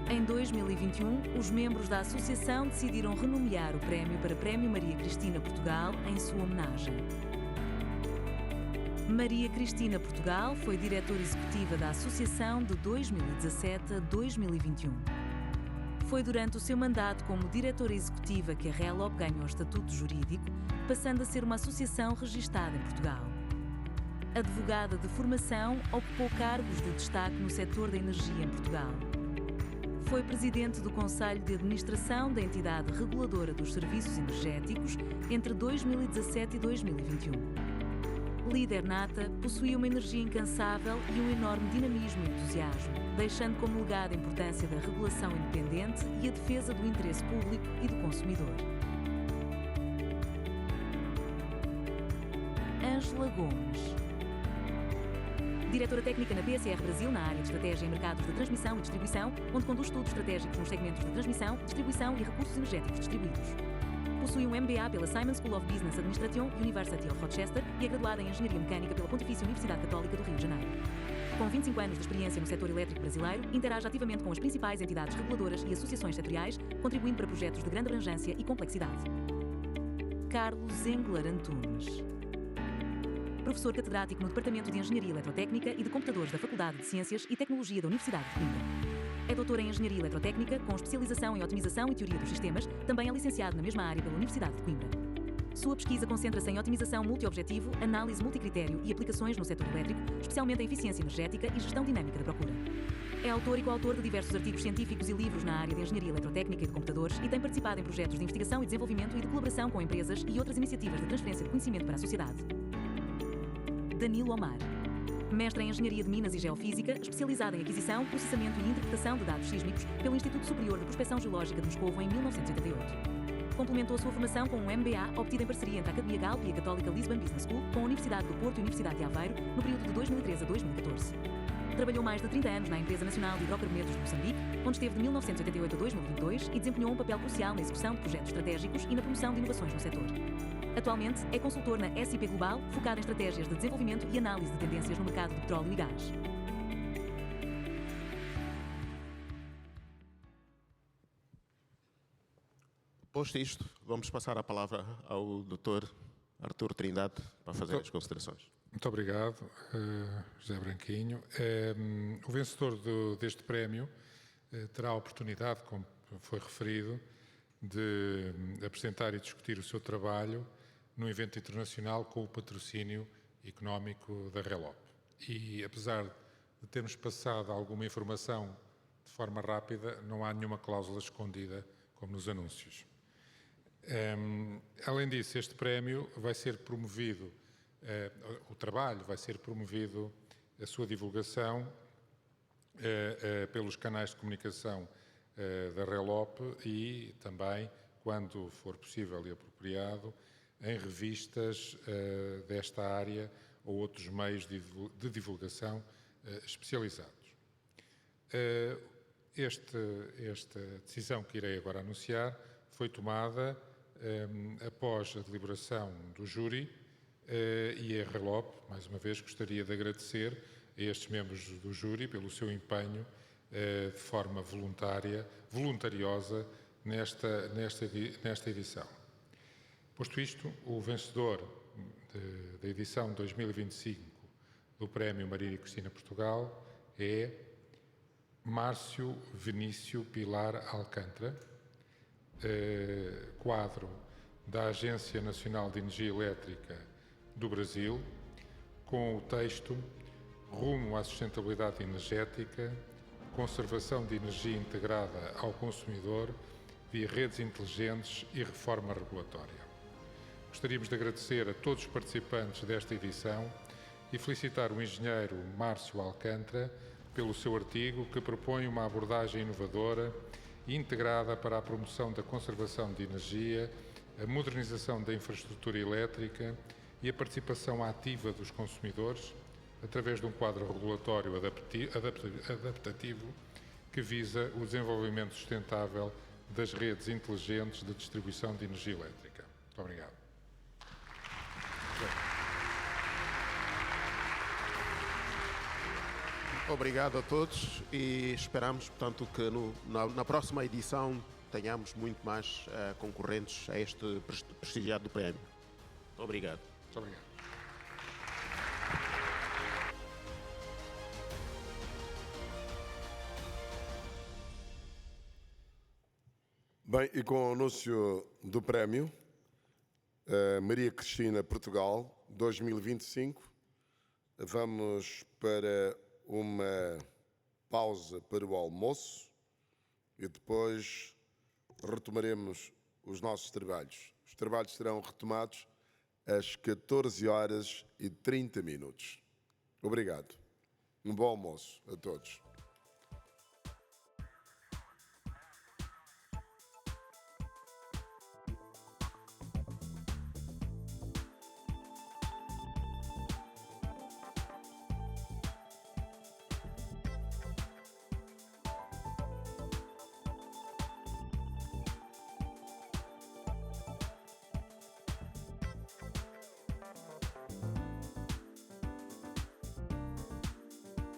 Em 2021, os membros da Associação decidiram renomear o prémio para Prémio Maria Cristina Portugal em sua homenagem. Maria Cristina Portugal foi diretora executiva da Associação de 2017 a 2021. Foi durante o seu mandato como diretora executiva que a RLOP ganhou o estatuto jurídico, passando a ser uma associação registada em Portugal. Advogada de formação, ocupou cargos de destaque no setor da energia em Portugal. Foi presidente do Conselho de Administração da entidade reguladora dos serviços energéticos entre 2017 e 2021. Líder nata, possuía uma energia incansável e um enorme dinamismo e entusiasmo, deixando como legado a importância da regulação independente e a defesa do interesse público e do consumidor. Ângela Gomes. Diretora técnica na PSR Brasil, na área de estratégia em mercados de transmissão e distribuição, onde conduz estudos estratégicos nos segmentos de transmissão, distribuição e recursos energéticos distribuídos. Possui um MBA pela Simon School of Business Administration University of Rochester e é graduada em Engenharia Mecânica pela Pontifícia Universidade Católica do Rio de Janeiro. Com 25 anos de experiência no setor elétrico brasileiro, interage ativamente com as principais entidades reguladoras e associações setoriais, contribuindo para projetos de grande abrangência e complexidade. Carlos Engler Antunes. Professor catedrático no Departamento de Engenharia Eletrotécnica e de Computadores da Faculdade de Ciências e Tecnologia da Universidade de Coimbra. É doutor em Engenharia Eletrotécnica, com especialização em Otimização e Teoria dos Sistemas, também é licenciado na mesma área pela Universidade de Coimbra. Sua pesquisa concentra-se em otimização multiobjetivo, análise multicritério e aplicações no setor elétrico, especialmente em eficiência energética e gestão dinâmica da procura. É autor e coautor de diversos artigos científicos e livros na área de engenharia eletrotécnica e de computadores e tem participado em projetos de investigação e desenvolvimento e de colaboração com empresas e outras iniciativas de transferência de conhecimento para a sociedade. Danilo Omar. Mestre em Engenharia de Minas e Geofísica, especializado em aquisição, processamento e interpretação de dados sísmicos pelo Instituto Superior de Prospeção Geológica de Moscovo em 1988. Complementou a sua formação com um MBA obtido em parceria entre a Academia Galp e a Católica Lisbon Business School com a Universidade do Porto e a Universidade de Aveiro no período de 2013 a 2014. Trabalhou mais de 30 anos na Empresa Nacional de Hidrocarbonetos de Moçambique, onde esteve de 1988 a 2022 e desempenhou um papel crucial na execução de projetos estratégicos e na promoção de inovações no setor. Atualmente, é consultor na SIP Global, focado em estratégias de desenvolvimento e análise de tendências no mercado de petróleo e gás.
Posto isto, vamos passar a palavra ao Dr. Artur Trindade para fazer as considerações.
Muito obrigado, José Branquinho. O vencedor deste prémio terá a oportunidade, como foi referido, de apresentar e discutir o seu trabalho num evento internacional com o patrocínio económico da RELOP. E, apesar de termos passado alguma informação de forma rápida, não há nenhuma cláusula escondida, como nos anúncios. Além disso, este prémio vai ser promovido, o trabalho vai ser promovido, a sua divulgação pelos canais de comunicação da RELOP e também, quando for possível e apropriado, em revistas desta área ou outros meios de divulgação especializados. Esta decisão que irei agora anunciar foi tomada após a deliberação do júri e a RELOP, mais uma vez, gostaria de agradecer a estes membros do júri pelo seu empenho de forma voluntariosa nesta edição. Posto isto, o vencedor da edição 2025 do Prémio Maria Cristina Portugal é Márcio Vinícius Pilar Alcântara, quadro da Agência Nacional de Energia Elétrica do Brasil, com o texto Rumo à Sustentabilidade Energética, Conservação de Energia Integrada ao Consumidor via Redes Inteligentes e Reforma Regulatória. Gostaríamos de agradecer a todos os participantes desta edição e felicitar o engenheiro Márcio Alcântara pelo seu artigo que propõe uma abordagem inovadora e integrada para a promoção da conservação de energia, a modernização da infraestrutura elétrica e a participação ativa dos consumidores através de um quadro regulatório adaptativo que visa o desenvolvimento sustentável das redes inteligentes de distribuição de energia elétrica. Muito obrigado.
Obrigado a todos e esperamos, portanto, que na próxima edição tenhamos muito mais concorrentes a este prestigiado prémio. Muito obrigado.
Muito obrigado.
Bem, e com o anúncio do prémio, Maria Cristina Portugal 2025, vamos para uma pausa para o almoço e depois retomaremos os nossos trabalhos. Os trabalhos serão retomados às 14h30. Obrigado. Um bom almoço a todos.